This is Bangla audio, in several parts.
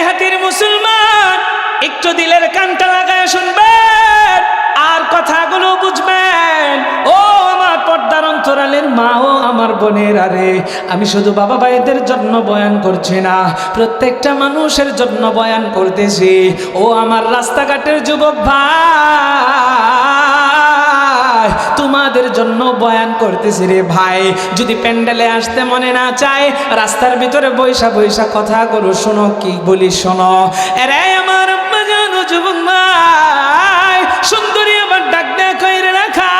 দেহাতির মুসলমান, একটু দিলের কানটা লাগায় শুনবেন আর কথাগুলো বুঝবেন। ও আমার পর্দার অন্তরালের মা, ও আমার বোনের, আরে আমি শুধু বাবা ভাইদের জন্য বয়ান করছি না, প্রত্যেকটা মানুষের জন্য বয়ান করতেছি। ও আমার রাস্তাঘাটের যুবক ভাই, তোমাদের জন্য বয়ান করতেছি রে ভাই। যদি প্যান্ডেলে আসতে মনে না চায়, রাস্তার ভিতরে বৈশা বৈশা কথাগুলো শোনো, কি বলি শোনো। আরে আমার আম্মা জানো যুবক ভাই, সুন্দরী আমার ডাক দেখো রে রাখা,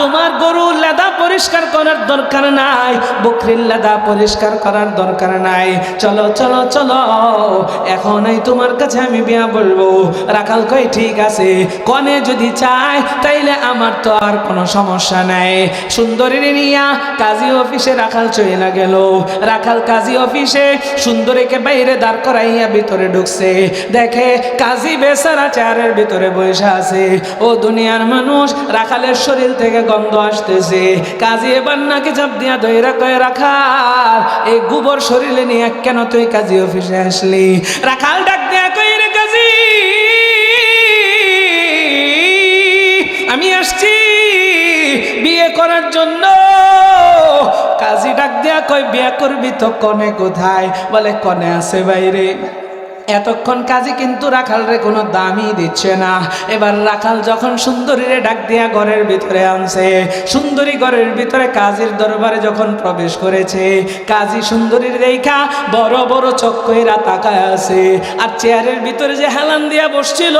তোমার গরুর লেদা পরিষ্কার করার দরকার নাই, বকরির লেদা পরিষ্কার করার দরকার নাই। চলো চলো চলো, এখনই তোমার কাছে আমি বিয়া বলবো। রাখাল কই ঠিক আছে, কনে যদি চায় তাইলে আমার তো আর কোনো সমস্যা নাই। সুন্দরীর নিয়া কাজী অফিসে রাখাল চলে গেল। রাখাল কাজী অফিসে সুন্দরীকে বাইরে দাঁড় করাইয়া ভিতরে ঢুকছে, দেখে কাজী বেচারা চেয়ারের ভিতরে বসে আছে। ও দুনিয়ার মানুষ, রাখালের শরীর থেকে গন্ধ আসতেছে। কাজী এবার নাকি চাপ দিয়া দইরা কয়ে, রাখাল এই গোবর শরীরে নিয়ে কেন তুই কাজী অফিসে আসলি? রাখাল ডাক দিয়া কই, রে কাজী, আমি আসছি বিয়ে করার জন্য। কাজী ডাক দিয়া কই, বিয়ে করবি তো কনে কোথায়? বলে কনে আছে বাইরে। এতক্ষণ কাজী কিন্তু রাখালরে কোনো দামই দিচ্ছে না। এবার রাখাল যখন সুন্দরীরে ডাক দিয়া ঘরের ভিতরে আনছে, সুন্দরী ঘরের ভিতরে কাজীর দরবারে যখন প্রবেশ করেছে, কাজী সুন্দরীর দেখা বড় বড় চোখ কইরা তাকায় আছে। আর চেয়ারের ভিতরে যে হেলান দিয়া বসছিল,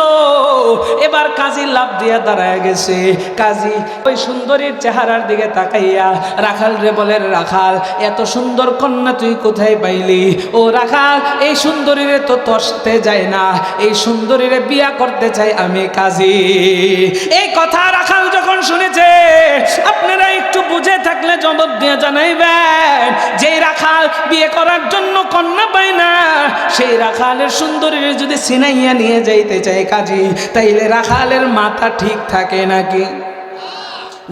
এবার কাজী লাভ দিয়া দাঁড়ায় গেছে। কাজী ওই সুন্দরীর চেহারার দিকে তাকাইয়া রাখাল রে বলে, রাখাল এত সুন্দর কন্যা তুই কোথায় পাইলি? ও রাখাল, এই সুন্দরীরে তো তসতে যায় না, এই সুন্দরীরে বিয়া করতে চাই আমি কাজী। এই কথা রাখাল যখন শুনেছে, আপনারা একটু বুঝে থাকলে জবাব দিয়ে জানাইবেন, যেই রাখাল বিয়ে করার জন্য কন্যা পায় না, সেই রাখালের সুন্দরীরে যদি সিনাইয়া নিয়ে যাইতে চায় কাজী, তাইলে রাখালের মাথা ঠিক থাকে নাকি?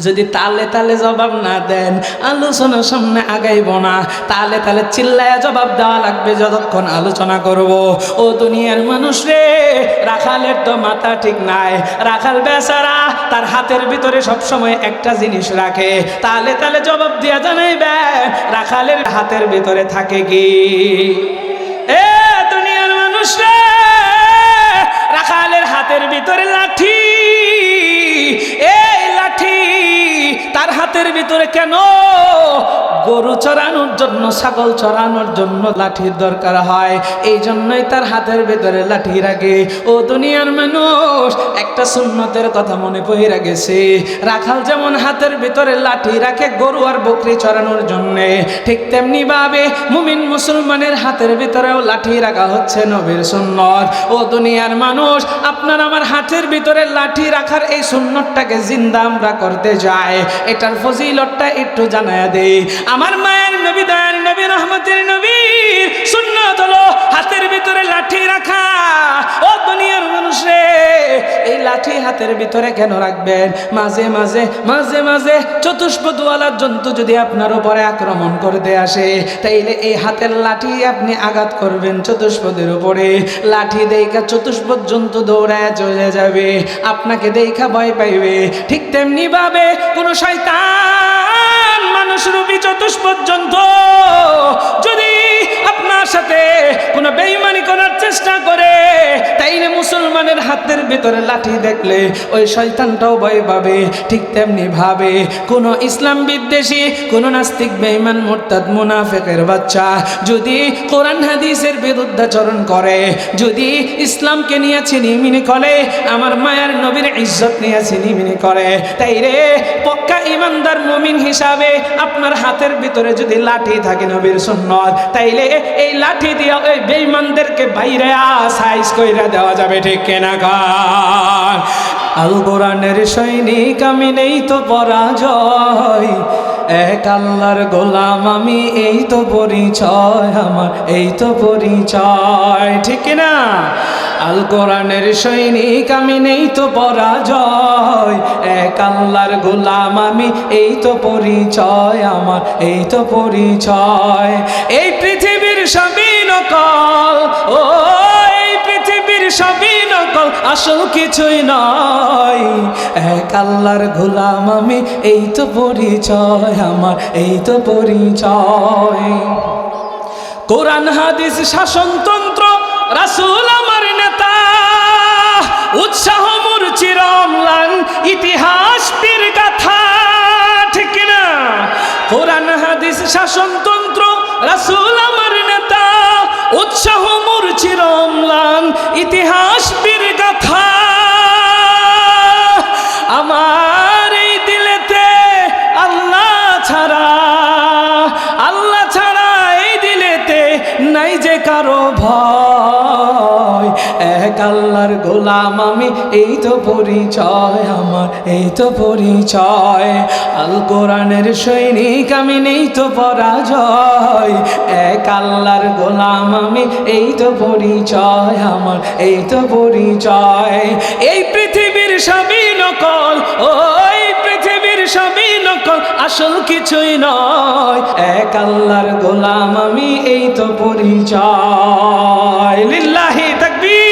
যদি তালে তালে জবাব না দেন, আলোচনার সামনে আগাইব না। তালে তালে চিল্লায়া জবাব দেওয়া লাগবে যতক্ষণ আলোচনা করব। ও দুনিয়ার মানুষ রে, রাখালের তো মাথা ঠিক নাই। রাখাল বেচারা তার হাতের ভিতরে সবসময় একটা জিনিস রাখে, তালে তালে জবাব দিয়া জানাইবে, রাখালের হাতের ভিতরে থাকে কি? এ দুনিয়ার মানুষ রে, রাখালের হাতের ভিতরে লাঠি। এই লাঠি তার হাতের ভিতরে কেন? গরু চড়ানোর জন্য, ছাগল চড়ানোর জন্য লাঠির দরকার হয়, এই জন্যই তার হাতের ভিতরে লাঠি রাখে। ও দুনিয়ার মানুষ, একটা সুন্নতের কথা মনে পড়ে গেছে। রাখাল যেমন হাতের ভিতরে লাঠি রাখে গরু আর বকরি চড়ানোর জন্যে, ঠিক তেমনি ভাবে মুমিন মুসলমানের হাতের ভিতরেও লাঠি রাখা হচ্ছে নবীর সুন্নত। ও দুনিয়ার মানুষ, আপনার আমার হাতের ভিতরে লাঠি রাখার এই সুন্নতটাকে জিন্দা আমরা করতে যাই, এটার ফজিলতটা একটু জানায়া দেই। আমার মায়ের নবী, দয়ার নবী, রহমতের নবী সুন্নত হলো হাতের ভিতরে লাঠি রাখা। ও দুনিয়ার মানুষ রে, এই লাঠি হাতের ভিতরে কেন রাখবেন? মাঝে মাঝে মাঝে মাঝে চতুষ্পদওয়ালা জন্তু যদি আপনার উপরে আক্রমণ করতে আসে, তাইলে এই হাতের লাঠি আপনি আঘাত করবেন চতুষ্পদের উপরে। লাঠি দেখা চতুষ্পদ জন্তু দৌড়ায় চলে যাবে, আপনাকে দেখা ভয় পাইবে। ঠিক তেমনি ভাবে কোন শয়তান মানুষরূপী চতুষ্পদ জন্তু যদি আপনার সাথে কোনো বেঈমানি করার চেষ্টা করে, তাইলে মুসলমানের হাতের ভিতরে লাঠি দেখলে ওই শয়তানটাও ভয় পাবে। ঠিক তেমনি ভাবে কোন ইসলাম বিদ্বেষী, কোন নাস্তিক, বেঈমান, মুরতাদ, মুনাফিকের বাচ্চা যদি কোরআন হাদিসের বিরুদ্ধাচরণ করে, যদি ইসলামকে নিয়ে ছিনিমিনি করে, আমার মায়ের নবীর ইজ্জত নিয়ে ছিনিমিনি করে, তাইলে পক্কা ইমানদার মুমিন হিসাবে আপনার হাতের ভিতরে যদি লাঠি থাকে নবীর সুন্নত, তাইলে এই লাঠি দিয়ে ওই বেঈমানদেরকে বাইরে সাইজ কইরা দেওয়া যাবে। ঠিক কিনা গান? আল কোরআনের সৈনিক আমি, নেই তো পরাজয়, এক আল্লাহর গোলাম আমি, এই তো পরিচয় আমার, এই তো পরিচয়। ঠিক না? আল কোরআনের সৈনিক আমি, নেই তো পরাজয়, এক আল্লাহর গোলাম আমি, এই তো পরিচয় আমার, এই তো পরিচয়। এই পৃথিবীর সবই নকল, ও আসল কিছুই নয়, এক আল্লাহর গোলাম আমি, এই তো পরিচয় আমার, এই তো পরিচয়। কোরআন হাদিস শাসনতন্ত্র রাসূল আমার নেতা, উৎসাহ মোর চিরম্লান ইতিহাস বীর গাথা, ঠিক না? কোরআন হাদিস শাসনতন্ত্র রাসূল আমার নেতা, উৎসাহ মোর চিরম্লান ইতিহাস বীর গাথা। আমার এই দিলেতে আল্লাহ ছাড়া, আল্লাহ ছাড়া এই দিলেতে নাই যে কারো ভয়, এক আল্লাহর গোলাম আমি, এই তো পরিচয় আমার, এই তো পরিচয়। আল কোরআনের সৈনিক আমি, নেই তো পরাজয়, এক আল্লাহর গোলাম আমি, এই তো পরিচয় আমার, এই তো পরিচয়। এই পৃথিবীর সবই নকল, ওই পৃথিবীর সবই নকল, আসল কিছুই নয়, এক আল্লাহর গোলাম আমি, এই তো পরিচয়। লিল্লাহি তাকবীর।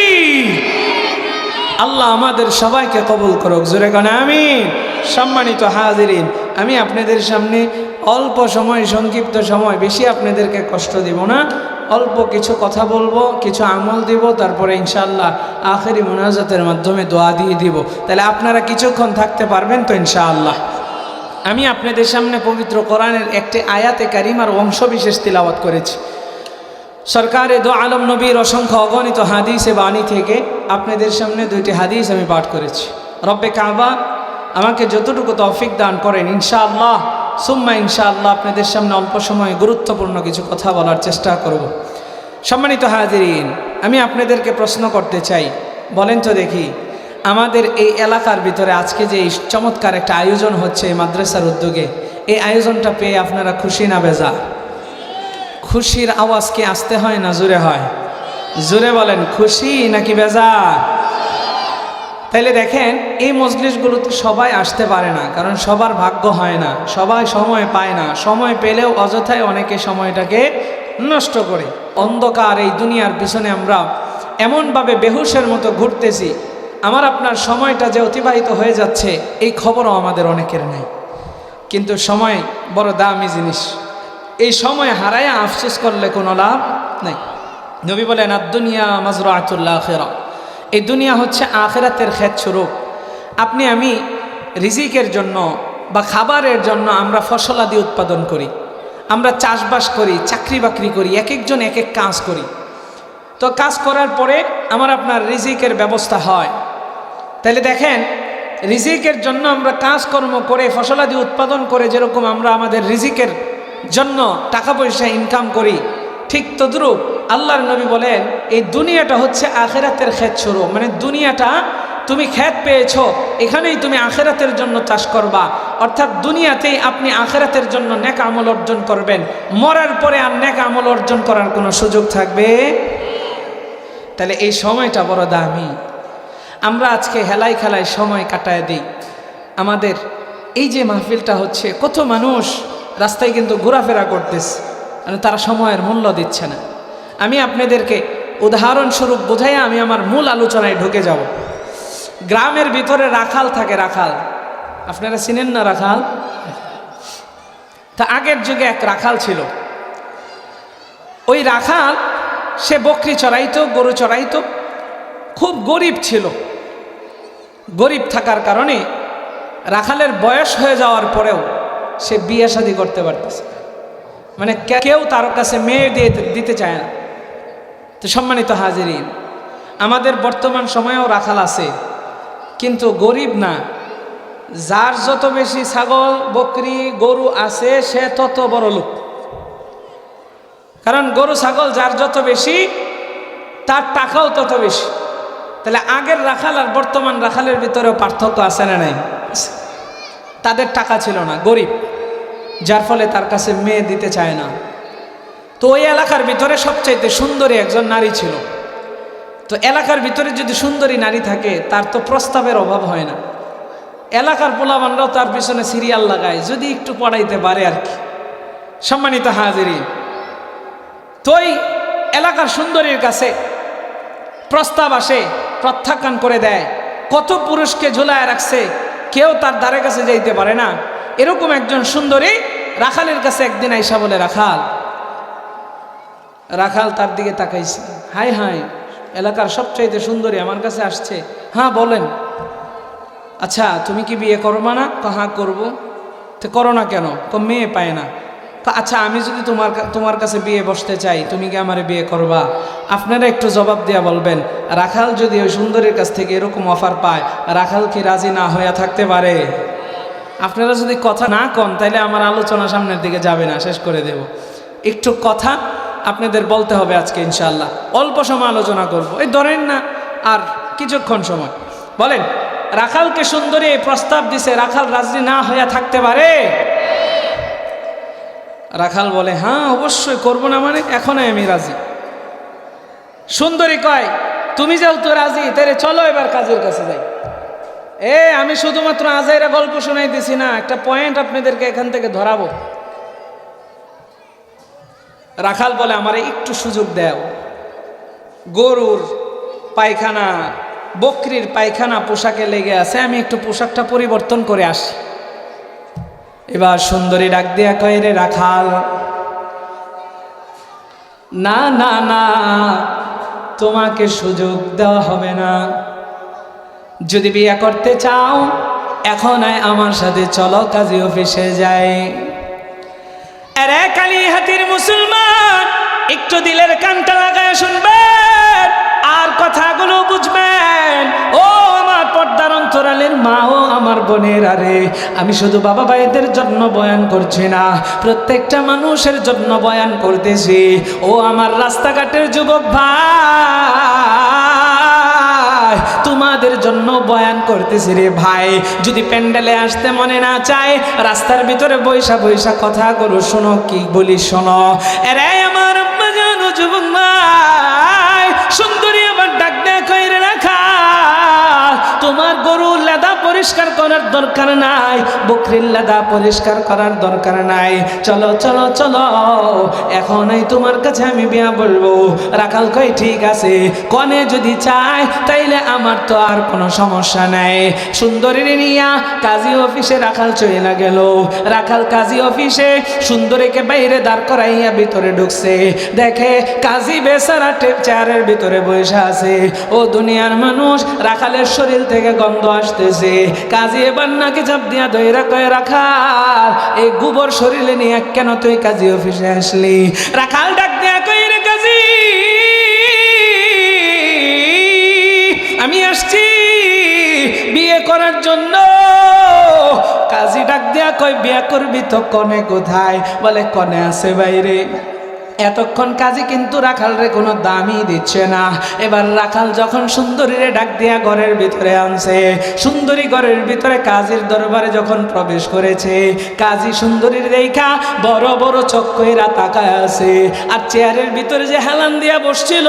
আল্লাহ আমাদের সবাইকে কবুল করুক, জোরে গান আমিন। সম্মানিত হাজিরিন, আমি আপনাদের সামনে অল্প সময়, সংক্ষিপ্ত সময়, বেশি আপনাদেরকে কষ্ট দিব না, অল্প কিছু কথা বলবো, কিছু আমল দিব, তারপরে ইনশাআল্লাহ আখেরি মুনাজাতের মাধ্যমে দোয়া দিয়ে দিব। তাহলে আপনারা কিছুক্ষণ থাকতে পারবেন তো ইনশাআল্লাহ? আমি আপনাদের সামনে পবিত্র কোরআনের একটি আয়াতে কারিমার অংশ বিশেষ তিলাওয়াত করেছি। সরকারে দো আলম নবীর অসংখ্য অগণিত হাদিসে বাণী থেকে আপনাদের সামনে দুইটি হাদিস আমি পাঠ করেছি। রব্বে কাবা আমাকে যতটুকু তৌফিক দান করেন, ইনশাআল্লাহ সুম্মা ইনশাআল্লাহ আপনাদের সামনে অল্প সময়ে গুরুত্বপূর্ণ কিছু কথা বলার চেষ্টা করব। সম্মানিত হাজিরিন, আমি আপনাদেরকে প্রশ্ন করতে চাই, বলেন তো দেখি, আমাদের এই এলাকার ভিতরে আজকে যে এই চমৎকার একটা আয়োজন হচ্ছে এই মাদ্রাসার উদ্যোগে, এই আয়োজনটা পেয়ে আপনারা খুশি না বেজা? খুশির আওয়াজ কি আসতে হয় না জোরে হয়? জোরে বলেন, খুশি নাকি বেজা? তাইলে দেখেন, এই মজলিসগুলোতে সবাই আসতে পারে না, কারণ সবার ভাগ্য হয় না, সবাই সময় পায় না, সময় পেলেও অযথায় অনেকে সময়টাকে নষ্ট করে। অন্ধকার এই দুনিয়ার পিছনে আমরা এমনভাবে বেহুশের মতো ঘুরতেছি, আমার আপনার সময়টা যে অতিবাহিত হয়ে যাচ্ছে এই খবরও আমাদের অনেকের নেই। কিন্তু সময় বড় দামি জিনিস, এই সময় হারায়া আফসোস করলে কোনো লাভ নেই। নবী বলেন, আদ-দুনিয়া মাজরাআতুল আখিরা, এই দুনিয়া হচ্ছে আখিরাতের ক্ষেত স্বরূপ। আপনি আমি রিজিকের জন্য বা খাবারের জন্য আমরা ফসলাদি উৎপাদন করি, আমরা চাষবাস করি, চাকরি বাকরি করি, এক একজন এক এক কাজ করি। তো কাজ করার পরে আমার আপনার রিজিকের ব্যবস্থা হয়। তাহলে দেখেন, রিজিকের জন্য আমরা কাজকর্ম করে ফসলাদি উৎপাদন করে যেরকম আমরা আমাদের রিজিকের জন্য টাকা পয়সা ইনকাম করি, ঠিক তদ্রূপ আল্লাহর নবী বলেন এই দুনিয়াটা হচ্ছে আখিরাতের ক্ষেত স্বরূপ। মানে দুনিয়াটা তুমি ক্ষেত পেয়েছো, এখানেই তুমি আখিরাতের জন্য চাষ করবা, অর্থাৎ দুনিয়াতেই আপনি আখিরাতের জন্য নেক আমল অর্জন করবেন, মরার পরে আর নেক আমল অর্জন করার কোনো সুযোগ থাকবে। তাহলে এই সময়টা বড় দামি। আমরা আজকে হেলায় খেলায় সময় কাটায় দিই। আমাদের এই যে মাহফিলটা হচ্ছে, কত মানুষ রাস্তায় কিন্তু ঘোরাফেরা করতেছে, মানে তারা সময়ের মূল্য দিচ্ছে না। আমি আপনাদেরকে উদাহরণস্বরূপ বোঝাই আমি আমার মূল আলোচনায় ঢুকে যাব। গ্রামের ভিতরে রাখাল থাকে, রাখাল আপনারা চিনেন না? রাখাল, তা আগের যুগে এক রাখাল ছিল। ওই রাখাল সে বকরি চড়াইতো, গরু চড়াইতো, খুব গরিব ছিল। গরিব থাকার কারণে রাখালের বয়স হয়ে যাওয়ার পরেও সে বিয়ে শাদী করতে পারতেছে, মানে কেউ তার কাছে মেয়ে দিতে চায় না। তো সম্মানিত হাজিরিন, আমাদের বর্তমান সময়েও রাখাল আছে, কিন্তু গরিব না। যার যত বেশি ছাগল বকরি গরু আছে সে তত বড় লোক। কারণ গরু ছাগল যার যত বেশি তার টাকাও তত বেশি। তাহলে আগের রাখাল আর বর্তমান রাখালের ভিতরেও পার্থক্য আছে না নাই? তাদের টাকা ছিল না, গরিব, যার ফলে তার কাছে মেয়ে দিতে চায় না। তো ওই এলাকার ভিতরে সবচাইতে সুন্দরী একজন নারী ছিল। তো এলাকার ভিতরে যদি সুন্দরী নারী থাকে তার তো প্রস্তাবের অভাব হয় না। এলাকার পোলাবানরাও তার পিছনে সিরিয়াল লাগায় যদি একটু পড়াইতে পারে আর কি। সম্মানিত হাজিরিন, তো ওই এলাকার সুন্দরীর কাছে প্রস্তাব আসে প্রত্যাখ্যান করে দেয়, কত পুরুষকে ঝুলায় রাখছে, কেউ তার দ্বারে কাছে যাইতে পারে না। এরকম একজন সুন্দরী রাখালের কাছে একদিন আইসা বলে, রাখাল। রাখাল তার দিকে তাকাইছে, হাই হাই, এলাকার সবচাইতে সুন্দরী আমার কাছে আসছে। হ্যাঁ বলেন। আচ্ছা তুমি কি বিয়ে করবা না? হ্যাঁ করবো। তো করো না কেন? মেয়ে পায় না। আচ্ছা আমি যদি তোমার কাছে বিয়ে বসতে চাই, তুমি কি আমারে বিয়ে করবা? আপনারা একটু জবাব দিয়া বলবেন, রাখাল যদি ওই সুন্দরীর কাছ থেকে এরকম অফার পায়, রাখাল কি রাজি না হইয়া থাকতে পারে? আপনারা যদি কথা না কন তাহলে আমার আলোচনা সামনের দিকে যাবে না, শেষ করে দেব। একটু কথা আপনাদের বলতে হবে আজকে ইনশাআল্লাহ। অল্প সময় আলোচনা করব, এই ধরেন না আর কিছুক্ষণ সময়। বলেন, রাখালকে সুন্দরী এই প্রস্তাব দিছে, রাখাল রাজি না হইয়া থাকতে পারে? রাখাল বলে, হ্যাঁ অবশ্যই, করবো না মানে, এখনই আমি রাজি। সুন্দরী কয়, তুমি যেহেতু রাজি তাহলে চলো এবার কাজের কাছে যাই। আমি শুধুমাত্র আজাইরা গল্প শোনাই দিছি না, একটা পয়েন্ট আপনাদেরকে এখান থেকে ধরাবো। রাখাল বলে, আমারে একটু সুযোগ দাও, গরুর পায়খানা, বকরির পায়খানা পোশাকে লেগে আছে, আমি একটু পোশাকটা পরিবর্তন করে আসি। এবার সুন্দরী ডাক দিয়া কয়, রে রাখাল, না না না, তোমাকে সুযোগ দেওয়া হবে না। যদি বিয়ে করতে চাও এখন আমার সাথে চলো, কাজী অফিসে যাই। আরে কালিহাতির মুসলমান, একটু দিলের কানটা লাগায় শুনবেন আর কথাগুলো বুঝবেন। ও আমার পর্দার অন্তরালের মা, ও আমার বোনের, আরে আমি শুধু বাবা ভাইদের জন্য বয়ান করছি না, প্রত্যেকটা মানুষের জন্য বয়ান করতেছি। ও আমার রাস্তাঘাটের যুবক ভাই, তোমাদের জন্য বয়ান করতেছি রে ভাই। যদি প্যান্ডেলে আসতে মনে না চায়, রাস্তার ভিতরে বৈশা বৈশা কথাগুলো শোনো, কি বলি শোনো। এরে আমার আম্মা জানো যুবক ভাই, সুন্দরী আবার ডাক দেয়া কইরে রাখা, তোমার গরুর লেদা পরিষ্কার করার দরকার নাই, বকরির লেদা পরিষ্কার করার দরকার নাই, চলো চলো চলো, এখনই তোমার কাছে আমি বিয়া বলবো। রাখাল কই, ঠিক আছে, কনে যদি চায় তাইলে আমার তো আর কোনো সমস্যা নাই। সুন্দরীর নিয়া কাজী অফিসে রাখাল চলে গেল। রাখাল কাজী অফিসে সুন্দরীকে বাইরে দাঁড় করাইয়া ভিতরে ঢুকছে, দেখে কাজী বেচারা চেয়ারের ভিতরে বসে আছে। ও দুনিয়ার মানুষ, রাখালের শরীর থেকে গন্ধ আসতেছে। কাজী এবার নাকি চাপ দিয়া ধইরা কয়, রাখাল, এই গোবর শরীরে নিয়ে কেন তুই কাজী অফিসে আসলি? রাখাল ডাক দিয়া কই, রে কাজী, আমি আসছি বিয়ে করার জন্য। কাজী ডাক দিয়া কয়, বিয়ে করবি তো কনে কোথায়? বলে, কনে আছে বাইরে। এতক্ষণ কাজী কিন্তু রাখালরে কোনো দামই দিচ্ছে না। এবার রাখাল যখন সুন্দরীরে ডাক দিয়া ঘরের ভিতরে আনছে, সুন্দরী ঘরের ভিতরে কাজীর দরবারে যখন প্রবেশ করেছে, কাজী সুন্দরীর দেখা বড় বড় চোখ কইরা তাকায় আছে। আর চেয়ারের ভিতরে যে হেলান দিয়া বসছিল,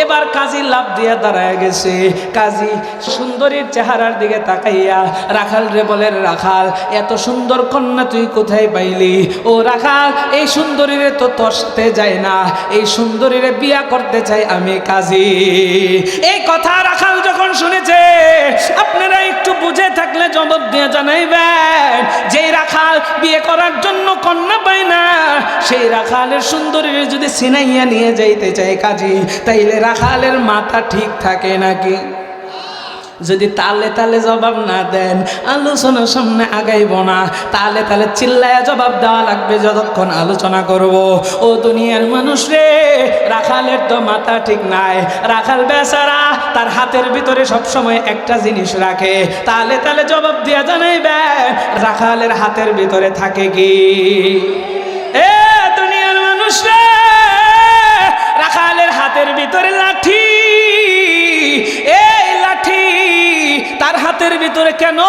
এবার কাজী লাভ দিয়া দাঁড়ায় গেছে। কাজী সুন্দরীর চেহারার দিকে তাকাইয়া রাখাল রে বলে, রাখাল, এত সুন্দর কন্যা তুই কোথায় পাইলি? ও রাখাল, এই সুন্দরীরে তো তোর সাথে যায় না, এই সুন্দরীরে বিয়া করতে চাই আমি কাজী। এই কথা রাখাল যখন শুনেছে, আপনারা একটু বুঝে থাকলে জবাব দিয়ে জানাইবেন, যে রাখাল বিয়ে করার জন্য কন্যা পায় না, সেই রাখালের সুন্দরীরে যদি সিনাইয়া নিয়ে যাইতে চায় কাজী, তাইলে রাখালের মাথা ঠিক থাকে নাকি? যদি তালে তালে জবাব না দেন, আলোচনার সামনে আগাইব না। তালে তালে চিল্লায়া জবাব দেওয়া লাগবে যতক্ষণ আলোচনা করব। ও দুনিয়ার মানুষ রে, রাখালের তো মাথা ঠিক নাই। রাখাল বেচারা তার হাতের ভিতরে সবসময় একটা জিনিস রাখে, তালে তালে জবাব দিয়া জানাইবেন, রাখালের হাতের ভিতরে থাকে কি? এ দুনিয়ার মানুষ রে, রাখালের হাতের ভিতরে লাঠি। এই লাঠি তার হাতের ভিতরে কেন?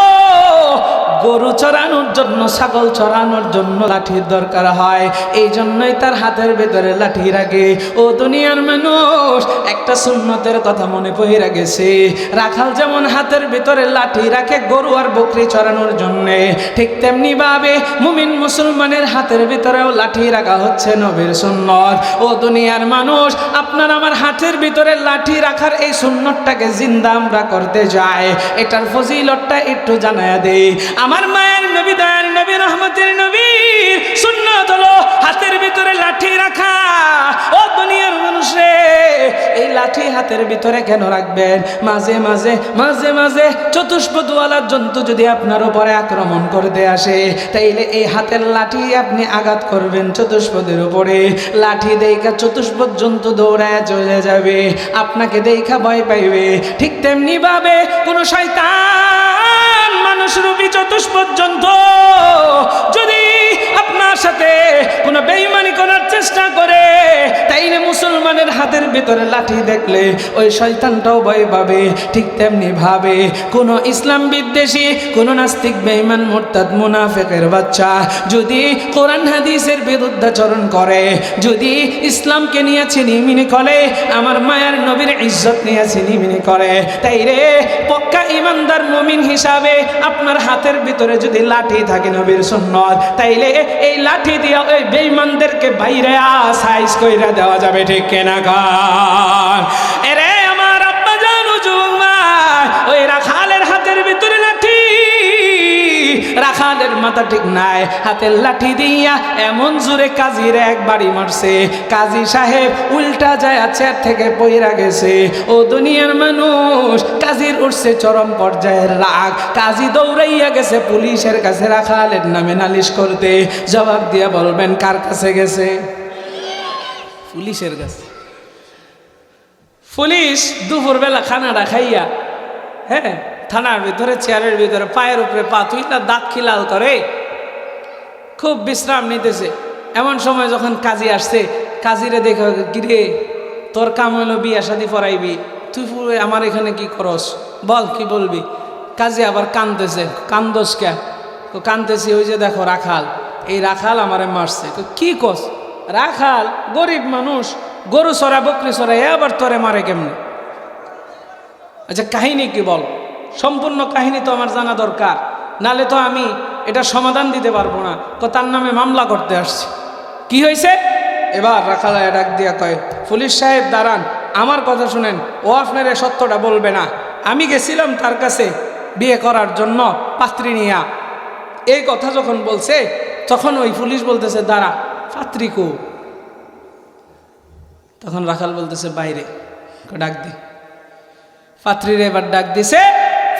গরু চড়ানোর জন্য, ছাগল চড়ানোর জন্য লাঠির দরকার হয়। এই জন্যই তার হাতের ভেতরে লাঠি রাখে। ও দুনিয়ার মানুষ, একটা সুন্নতের কথা মনে পড়ে গেছে। রাখাল যেমন হাতের ভিতরে লাঠি রাখে গরু আর বকরি চড়ানোর জন্য, ঠিক তেমনি ভাবে মুমিন মুসলমানের হাতের ভিতরেও লাঠি রাখা হচ্ছে নবীর সুন্নত। ও দুনিয়ার মানুষ, আপনার আমার হাতের ভিতরে লাঠি রাখার এই সুন্নতটাকে জিন্দা আমরা করতে যাই। এটার ফজিলতটা একটু জানায়া দেই। আমার মায়ের নবী, দয়ার নবী, রহমতের নবীর সুন্নত হলো হাতের ভিতরে লাঠি রাখা। ও দুনিয়ার মানুষে, এই লাঠি হাতের ভিতরে কেন রাখবেন? মাঝে মাঝে মাঝে মাঝে চতুষ্পদওয়ালা জন্তু যদি আপনার উপরে আক্রমণ করতে আসে, তাইলে এই হাতের লাঠি আপনি আঘাত করবেন চতুষ্পদের উপরে। লাঠি দেখা চতুষ্পদ জন্তু দৌড়ায় চলে যাবে, আপনাকে দেখা ভয় পাইবে। ঠিক তেমনি ভাবে কোন শয়তান মানুষরূপী চতুষ্পদ জন্তু যদি আপনার সাথে কোনো বেঈমানি করার চেষ্টা করে, তাইলে মুসলমানের হাতের ভিতরে লাঠি দেখলে ওই শয়তানটাও ভয় পাবে। ঠিক তেমনি ভাবে কোন ইসলাম বিদ্বেষী, কোন নাস্তিক, বেঈমান, মুরতাদ, মুনাফিকের বাচ্চা যদি কোরআন হাদিসের বিরুদ্ধাচরণ করে, যদি ইসলামকে নিয়ে ছিনিমিনি করে, আমার মায়ের নবীর ইজ্জত নিয়ে ছিনিমিনি করে, তাইলে পক্কা ইমানদার মুমিন হিসাবে আপনার হাতের ভিতরে যদি লাঠি থাকে নবীর সুন্নত, তাইলে এই লাঠি দিয়া ওই বেঈমানদেরকে বাইরে সাইজ কইরা দেওয়া যাবে। ঠিক কেনা গান? এরে আমার আব্বা জানো জুমা, ওই রাখালের হাতের ভিতরে লাঠি, রাখালের মাথা ঠিক নাই, হাতের লাঠি দিয়া এমন জোরে কাজীর এক বাড়ি মারছে, কাজী সাহেব উল্টা যায় চেয়ার থেকে পইরা গেছে। ও দুনিয়ার মানুষ, কাজীর উঠছে চরম পর্যায়ের রাগ। কাজী দৌড়াইয়া গেছে পুলিশের কাছে রাখালের নামে নালিশ করতে। জবাব দিয়া বলবেন কার কাছে গেছে? পুলিশের কাছে। পুলিশ দুপুরবেলা খানাটা খাইয়া, হ্যাঁ, থানার ভিতরে চেয়ারের ভিতরে পায়ের উপরে পা তুইলা দাঁত খিলাল করে খুব বিশ্রাম নিতেছে। এমন সময় যখন কাজী আসছে, কাজীরে দেখো, কিরে তোর কাম হলো বিয়া শাদি পড়াইবি, তুই আমার এখানে কি করস, বল কি বলবি? কাজী আবার কান্দতেছে। কান্দস কে? কান্দতেছি ওই যে দেখো রাখাল, এই রাখাল আমারে মারছে। কি কস? রাখাল গরিব মানুষ, গরু চড়া বকরি চড়া, আবার তোরে মারে কেমনে? আচ্ছা কাহিনী কি বল? সম্পূর্ণ কাহিনী তো আমার জানা দরকার, নালে তো আমি এটা সমাধান দিতে পারবো না। তার নামে মামলা করতে আসছি। কি হয়েছে? এবার রাখালায় ডাক দিয়া কয়, পুলিশ সাহেব দাঁড়ান, আমার কথা শুনেন, ও আপনার সত্যটা বলবে না। আমি গেছিলাম তার কাছে বিয়ে করার জন্য পাত্রী নিয়া। এই কথা যখন বলছে, তখন ওই পুলিশ বলতেছে দাঁড়া, পাত্রী কো? তখন রাখাল বলতেছে বাইরে, ডাক দি। পাত্রীর এবার ডাক দিছে।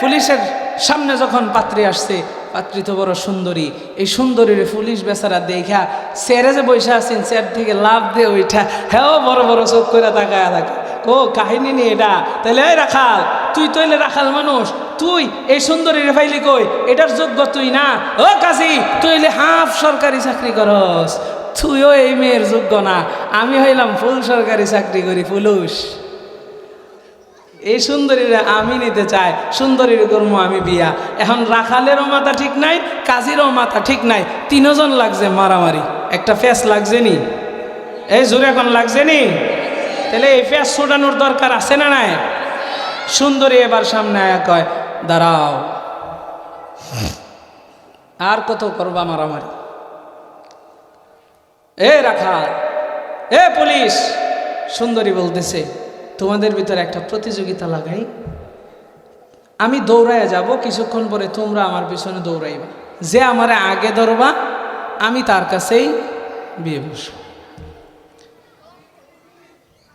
পুলিশের সামনে যখন পাত্রী আসছে, পাত্রী তো বড় সুন্দরী। এই সুন্দরীর পুলিশ বেচারা দেখা চেয়ারে যে বসে আছেন, চেয়ার থেকে লাভ দিয়ে ওইটা, হ্যাঁ বড় বড় চোখ করে তাকায় থাকে। ও কাহিনী নেই এটা। তাহলে এই রাখাল, তুই তৈলে রাখাল মানুষ, তুই এই সুন্দরীর ফাইলি কই? এটার যোগ্য তুই না। ও কাজী, তুই হাফ সরকারি চাকরি করস, তুইও এই মেয়ের যোগ্য না। আমি হইলাম ফুল সরকারি চাকরি করি, পুলিশ। এই সুন্দরীরা আমি নিতে চাই, সুন্দরীর কর্ম আমি বিয়া। এখন রাখালেরও মাথা ঠিক নাই, কাজীরও মাথা ঠিক নাই, তিনজন লাগছে মারামারি। একটা ফেস লাগছে নি? এই জোরে এখন লাগছে নি? তাহলে এই ফেস ছুটানোর দরকার আছে না নাই? সুন্দরী এবার সামনে আয়া কয় দাঁড়াও, আর কত করবা মারামারি? এ রাখাল, এ পুলিশ। সুন্দরী বলতেছে তোমাদের ভিতরে একটা প্রতিযোগিতা লাগাই, আমি দৌড়াইয়া যাব, কিছুক্ষণ পরে তোমরা আমার পিছনে দৌড়াইবা, যে আমারে আগে ধরবা আমি তার কাছেই বিয়ে বসবো।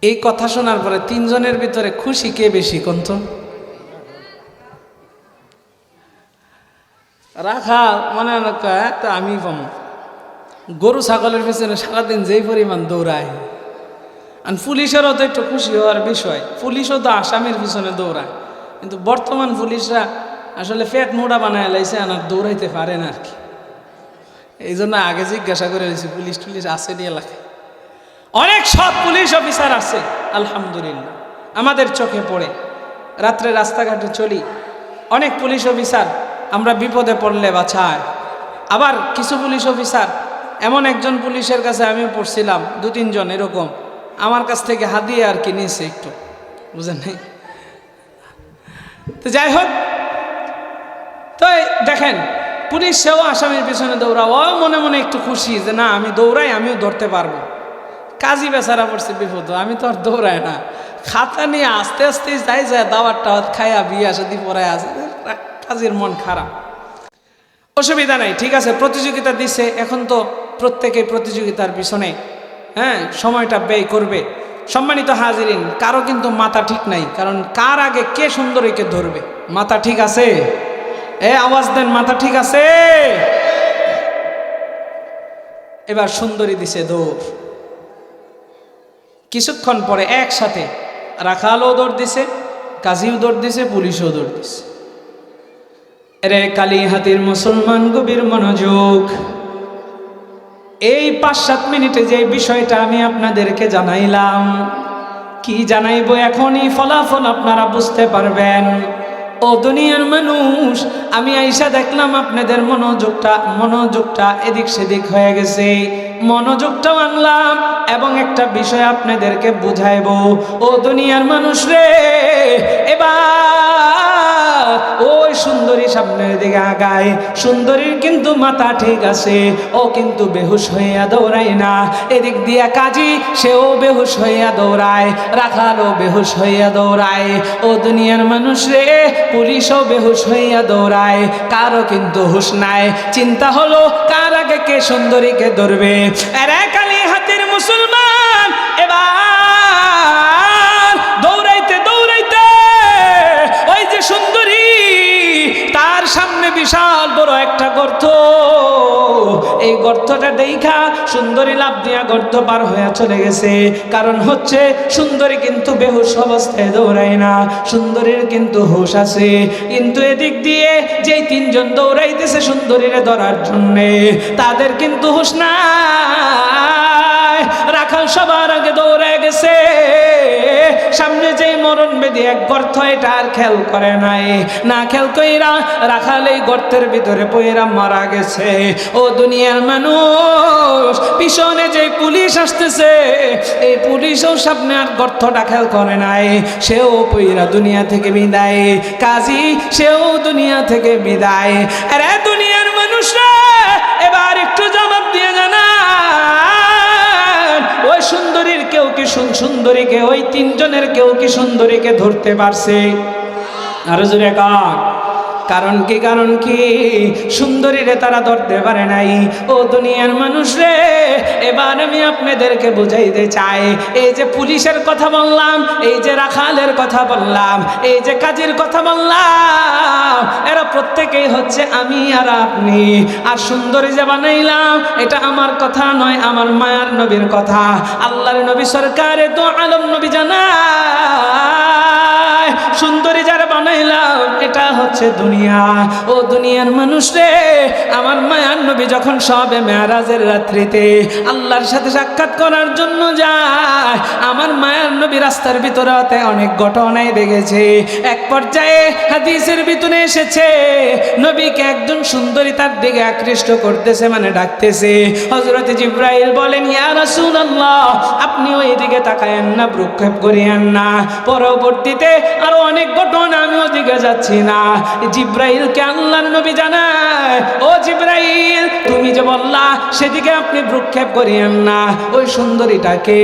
এই কথা শোনার পরে তিনজনের ভিতরে খুশি কে বেশি কন্ত? রাখাল মনে তো আমি পাবো। গরু ছাগলের পিছনে সারাদিন যেই পরিমাণ দৌড়ায়, আর পুলিশেরও তো একটু খুশি হওয়ার বিষয়, পুলিশও তো আসামির পিছনে দৌড়ায়। কিন্তু বর্তমান পুলিশরা আসলে পেট মোড়া বানায় লাইছে, আর দৌড়াইতে পারে না আর কি। এই জন্য আগে জিজ্ঞাসা করে রয়েছে পুলিশ টুলিশ আছে নি এলাকায়। অনেক সব পুলিশ অফিসার আছে আলহামদুলিল্লাহ, আমাদের চোখে পড়ে। রাত্রে রাস্তাঘাটে চলি, অনেক পুলিশ অফিসার আমরা বিপদে পড়লে বাঁচায়। আবার কিছু পুলিশ অফিসার, এমন একজন পুলিশের কাছে আমিও পড়ছিলাম, 2-3 জন এরকম আমার কাছ থেকে হাদিয়া আর কি নিয়েছে একটু, বুঝেন নাই? তো যাই হোক, তো দেখেন পুলিশ সেও আসামির পিছনে দৌড়াও, ও মনে মনে একটু খুশি যে না আমি দৌড়াই, আমিও ধরতে পারবো। কাজী বেচারা পড়ছে বিপদ, আমি তো আর দৌড়াই না, খাতা নিয়ে আস্তে আস্তে যাই যায় দাওয়াত টাওয়াত খাইয়া বিয়ে সাদি পড়ায় আছে, কাজীর মন খারাপ। অসুবিধা নাই, ঠিক আছে, প্রতিযোগিতা দিচ্ছে, এখন তো প্রত্যেকেই প্রতিযোগিতার পিছনে সময়টা ব্যয় করবে। সম্মানিত হাজিরিন, কারো কিন্তু মাথা ঠিক নাই, কারণ কার আগে কে সুন্দরীকে ধরবে? মাথা ঠিক আছে? আওয়াজ দেন, মাথা ঠিক আছে? এবার সুন্দরী দিছে দৌড়, কিছুক্ষণ পরে একসাথে রাখালও দৌড় দিছে, কাজীও দৌড় দিছে, পুলিশও দৌড় দিছে। রে কালীহাতির মুসলমান, গভীর মনোযোগ। এই 5-7 মিনিটে যে বিষয়টা আমি আপনাদেরকে জানাইলাম, কি জানাইবো এখনই ফলাফল আপনারা বুঝতে পারবেন। ও দুনিয়ার মানুষ, আমি আইসা দেখলাম আপনাদের মনোযোগটা এদিক সেদিক হয়ে গেছে। মনোযোগটাও আনলাম এবং একটা বিষয় আপনাদেরকে বুঝাইবো। ও দুনিয়ার মানুষ রে, এবার ওই সুন্দরী সামনের দিকে আগায়। সুন্দরীর কিন্তু মাথা ঠিক আছে, ও কিন্তু বেহুশ হইয়া দৌড়ায় না। এদিক দিয়া কাজী, সেও বেহুশ হইয়া দৌড়ায়, রাখালও বেহুশ হইয়া দৌড়ায়। ও দুনিয়ার মানুষ রে, পুলিশও বেহুশ হইয়া দৌড়ায়, কারো কিন্তু হুশ নাই। চিন্তা হলো কার আগে কে সুন্দরীকে ধরবে। আরে কালীহাতির মুসলমান, এবার দৌড়াইতে দৌড়াইতে ওই যে সুন্দরী, তার সামনে বিশাল বড় একটা গর্ত। এই গর্তটা দেখা সুন্দরী লাফ দিয়া গর্ত পার হয়ে চলে গেছে। কারণ হচ্ছে সুন্দরী কিন্তু বেহুশ অবস্থায় দৌড়ায় না, সুন্দরীর কিন্তু হুশ আছে। কিন্তু এদিক দিয়ে যেই 3 জন দৌড়াইতেছে সুন্দরীরে ধরার জন্যে, তাদের কিন্তু হুশ নাই। রাখাল সবার আগে দৌড়ে গেছে, সামনে যেই মরণ বেদি এক গর্ত, এটা আর খেয়াল করে নাই। না খেয়াল কইরা রাখাল এই গর্তের ভিতরে পইরা মারা গেছে। ও দুনিয়ার মানুষ, পিছনে যে পুলিশ আসতেছে, এই পুলিশও সামনে আর গর্তটা খেয়াল করে নাই, সেও পইরা দুনিয়া থেকে বিদায়। কাজী, সেও দুনিয়া থেকে বিদায়। আরে দুনিয়ার মানুষরা, এবার একটু জবাব দিয়ে জানা, ওই সুন্দরীর কেউ কি সুন্দরীকে, ওই 3 জনের কেউ কি সুন্দরীকে ধরতে পারছে? আরো জোরে কাক। কারণ কি? কারণ কি? সুন্দরীরে তারা ধরতে পারে নাই। ও দুনিয়ার মানুষ রে, এবার আমি আপনাদেরকে বুঝাইতে চাই, এই যে পুলিশের কথা বললাম, এই যে রাখালের কথা বললাম, এই যে কাজীর কথা বললাম, এরা প্রত্যেকেই হচ্ছে আমি আর আপনি। আর সুন্দরী যে বানাইলাম, এটা আমার কথা নয়, আমার মায়ার নবীর কথা। আল্লাহর নবী সরকারে তো আলম নবী জানায়, সুন্দরী যারা বানাইলাম, এটা হচ্ছে দুনিয়া। ও দুনিয়ার মানুষ রে, আমার মায়ার নবী যখন সবে মেরাজের রাত্রিতে আল্লাহর সাথে সাক্ষাৎ করার জন্য যায়, আমার মায়ার নবী রাস্তার ভিতরে অনেক ঘটনাই দেখেছে। এক পর্যায়ে হাদিসের ভিতরে এসেছে, নবীকে একজন সুন্দরী তার দিকে আকৃষ্ট করতেছে, মানে ডাকতেছে। হযরত জিবরাইল বলেন, ইয়া রাসূলুল্লাহ, আপনি ওই দিকে তাকায়েন না, ভ্রুক্ষেপ করিয়েন না। পরবর্তীতে আরো অনেক ঘটনা, আমি ওদিকে যাচ্ছি না। জিবরাইলকে আল্লাহর নবী জানায়, ও জিবরাইল, তুমি যে বললা সেদিকে আপনি ভ্রুক্ষেপ করিয়েন না, ওই সুন্দরীটাকে?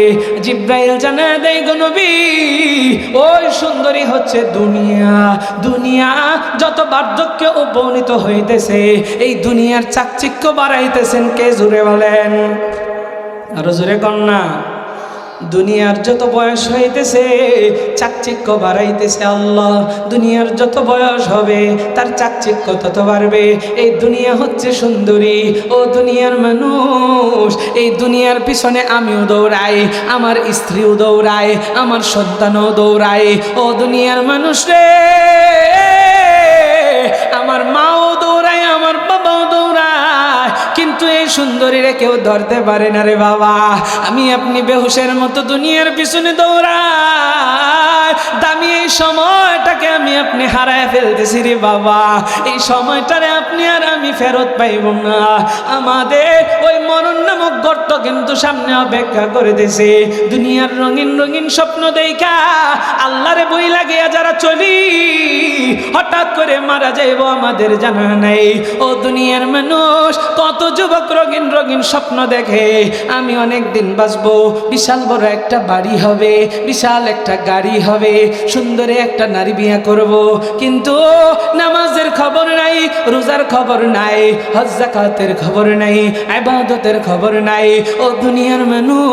জিবরাইল জানায় দেয়, গো নবী, ওই সুন্দরী হচ্ছে দুনিয়া। দুনিয়া যত বার্ধক্যে উপনীত হইতেছে, এই দুনিয়ার চাকচিক্য বাড়াইতেছেন কে? জোরে বলেন, আরো জোরে কন্যা। দুনিয়ার যত বয়স হইতেছে, চাকচিক্য বাড়াইতেছে আল্লাহ। দুনিয়ার যত বয়স হবে, তার চাকচিক্য তত বাড়বে। এই দুনিয়া হচ্ছে সুন্দরী। ও দুনিয়ার মানুষ, এই দুনিয়ার পিছনে আমিও দৌড়াই, আমার স্ত্রীও দৌড়ায়, আমার সন্তানও দৌড়ায়। ও দুনিয়ার মানুষ রে, আমার মাও দৌড়ায়, আমার বাবাও দৌড়ায়, কিন্তু এই সুন্দরীরে কেউ ধরতে পারে না রে বাবা। আমি আপনি বেহুশের মতো দুনিয়ার পিছনে দৌড়াই, দামি এই সময়টাকে আমি আপনি হারায় ফেলতেছি রে বাবা। এই সময়টারে আপনি আর আমি ফেরত পাইব না। আমাদের ওই মরণ নামক গর্ত কিন্তু সামনে অপেক্ষা করে দিছে। দুনিয়ার রঙিন রঙিন স্বপ্ন দেখা আল্লাহরে বই লাগিয়া যারা চলি, হঠাৎ করে মারা যাইব আমাদের জানা নাই। ও দুনিয়ার মানুষ, কত যুবক রঙিন রঙিন স্বপ্ন দেখে, আমি অনেক দিন বাঁচবো, বিশাল বড় একটা বাড়ি হবে, বিশাল একটা গাড়ি হবে, সুন্দরী একটা নারী বিয়ে করব। কিন্তু নামাজের খবর নাই, রোজার খবর নাই, হজ যাকাতের খবর নাই, ইবাদতের খবর নাই। ও দুনিয়ার মানুষ,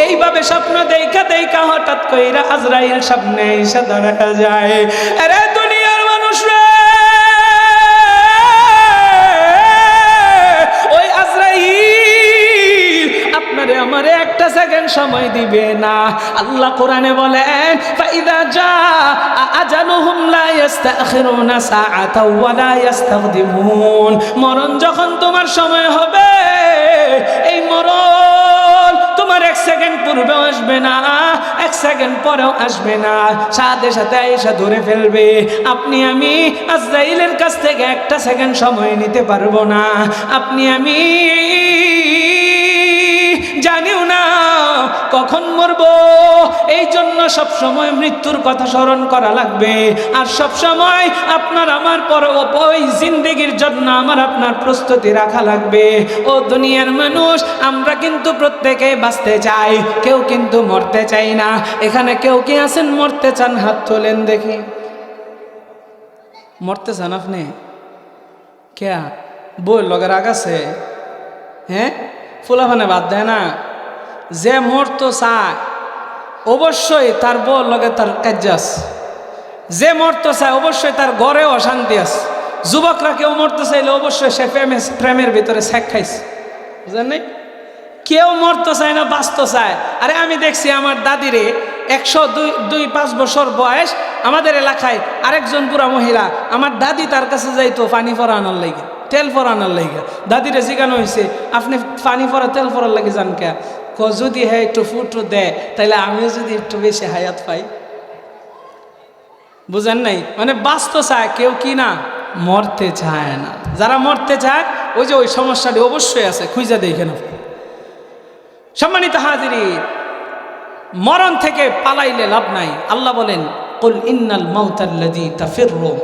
এইভাবে স্বপ্ন দেখা দেখা হঠাৎ কইরা আজরাইল সামনে এসে দাঁড়া যায়। আরে দুনিয়ার মানুষ রে, ওই আজরাইল আপনারে আমারে একটা সেকেন্ড সময় দিবে না। আল্লাহ কোরআনে বলেন, ফাইদা জা আজালুহুম লা ইস্তাখিরুনা সাআতাও ওয়া লা ইস্তাকদিমুন। মরণ যখন তোমার সময় হবে, এই মরণ তোমার এক সেকেন্ড পূর্বেও আসবে না, এক সেকেন্ড পরেও আসবে না, সাথে সাথে এসে ধরে ফেলবে। আপনি আমি আজরাইলের কাছ থেকে একটা সেকেন্ড সময় নিতে পারবো না। আপনি আমি জানিও না কখন মরবো। এই জন্য সবসময় মৃত্যুর কথা স্মরণ করা লাগবে। আর সবসময় আপনার আমার পর ওই জিন্দেগির জন্য আমার আপনার প্রস্তুতি রাখা লাগবে। ও দুনিয়ার মানুষ, আমরা কিন্তু প্রত্যেকে বাঁচতে চাই, কেউ কিন্তু মরতে চাই না। এখানে কেউ কি আছেন মরতে চান? হাত তোলেন দেখি। মরতে চান আপনি? কে বই লগের আগাছে? হ্যাঁ, ফুলাফানে বাদ দেয় না। যে মরতো চায় অবশ্যই তার বউর লগে তার কাজ আছে। যে মরতে চায় অবশ্যই তার ঘরেও অশান্তি আছে। যুবকরা কেউ মরতে চাইলে অবশ্যই সে প্রেমের ভিতরে শেখ খাইছে, বুঝলেন নাই? কেউ মরতে চায় না, বাঁচতে চায়। আরে আমি দেখছি আমার দাদিরে 102-5 বছর বয়স, আমাদের এলাকায় আরেকজন বুড়া মহিলা, আমার দাদি তার কাছে যাইতো পানি পরা আনার লাগে, তেল পরা আনার লাগে। দাদিরে জিজ্ঞানো হয়েছে, আপনি পানি পরা তেল পরার লাগে যান কে? যদি হ্যাঁ একটু ফুটো দেয় তাহলে আমিও যদি একটু বেশি হায়াত পাই। বুঝেন নাই? মানে বাঁচতে চায়, কেউ কি না মরতে চায় না। যারা মরতে চায় ওই যে ওই সমস্যাটি অবশ্যই আছে, খুঁজে দেখেন। সম্মানিত হাজিরিন, মরণ থেকে পালাইলে লাভ নাই। আল্লাহ বলেন, কুল ইন্নাল মাউতাল্লাযী তাফিররুন,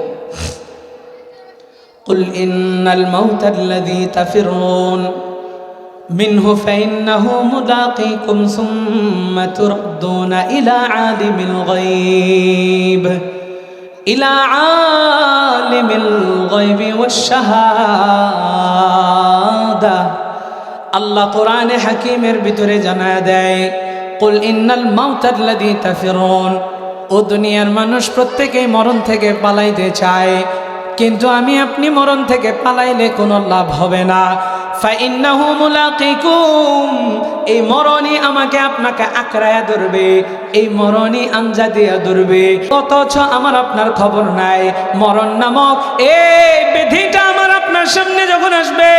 কুল ইন্নাল মাউতাল্লাযী তাফিররুন মিনহু ফাইন্নাহু মুলাকীকুম সুম্মা তুরদ্দুনা ইলা আলিমিল গায়ব, ইলা আলিমিল গায়বি ওয়াশ শাহাদা। আল্লাহ কোরআনে হাকিমের ভিতরে জানায় দেয়, কুল ইন্নাল মাউতাল্লাযী তাফিরুন। ও দুনিয়ার মানুষ, প্রত্যেকেই মরণ থেকে পালাইতে চায়, কিন্তু আমি আপনি মরণ থেকে পালাইলে কোনো লাভ হবে না। ফাইন্নাহু মুলাকীকুম, এই মরণই আমাকে আপনাকে আঁকড়ায়া ধরবে, এই মরণই আঞ্জা দিয়া ধরবে। অথচ আমার আপনার খবর নাই। মরণ নামক এই ব্যাধিটা আমার আপনার সামনে যখন আসবে,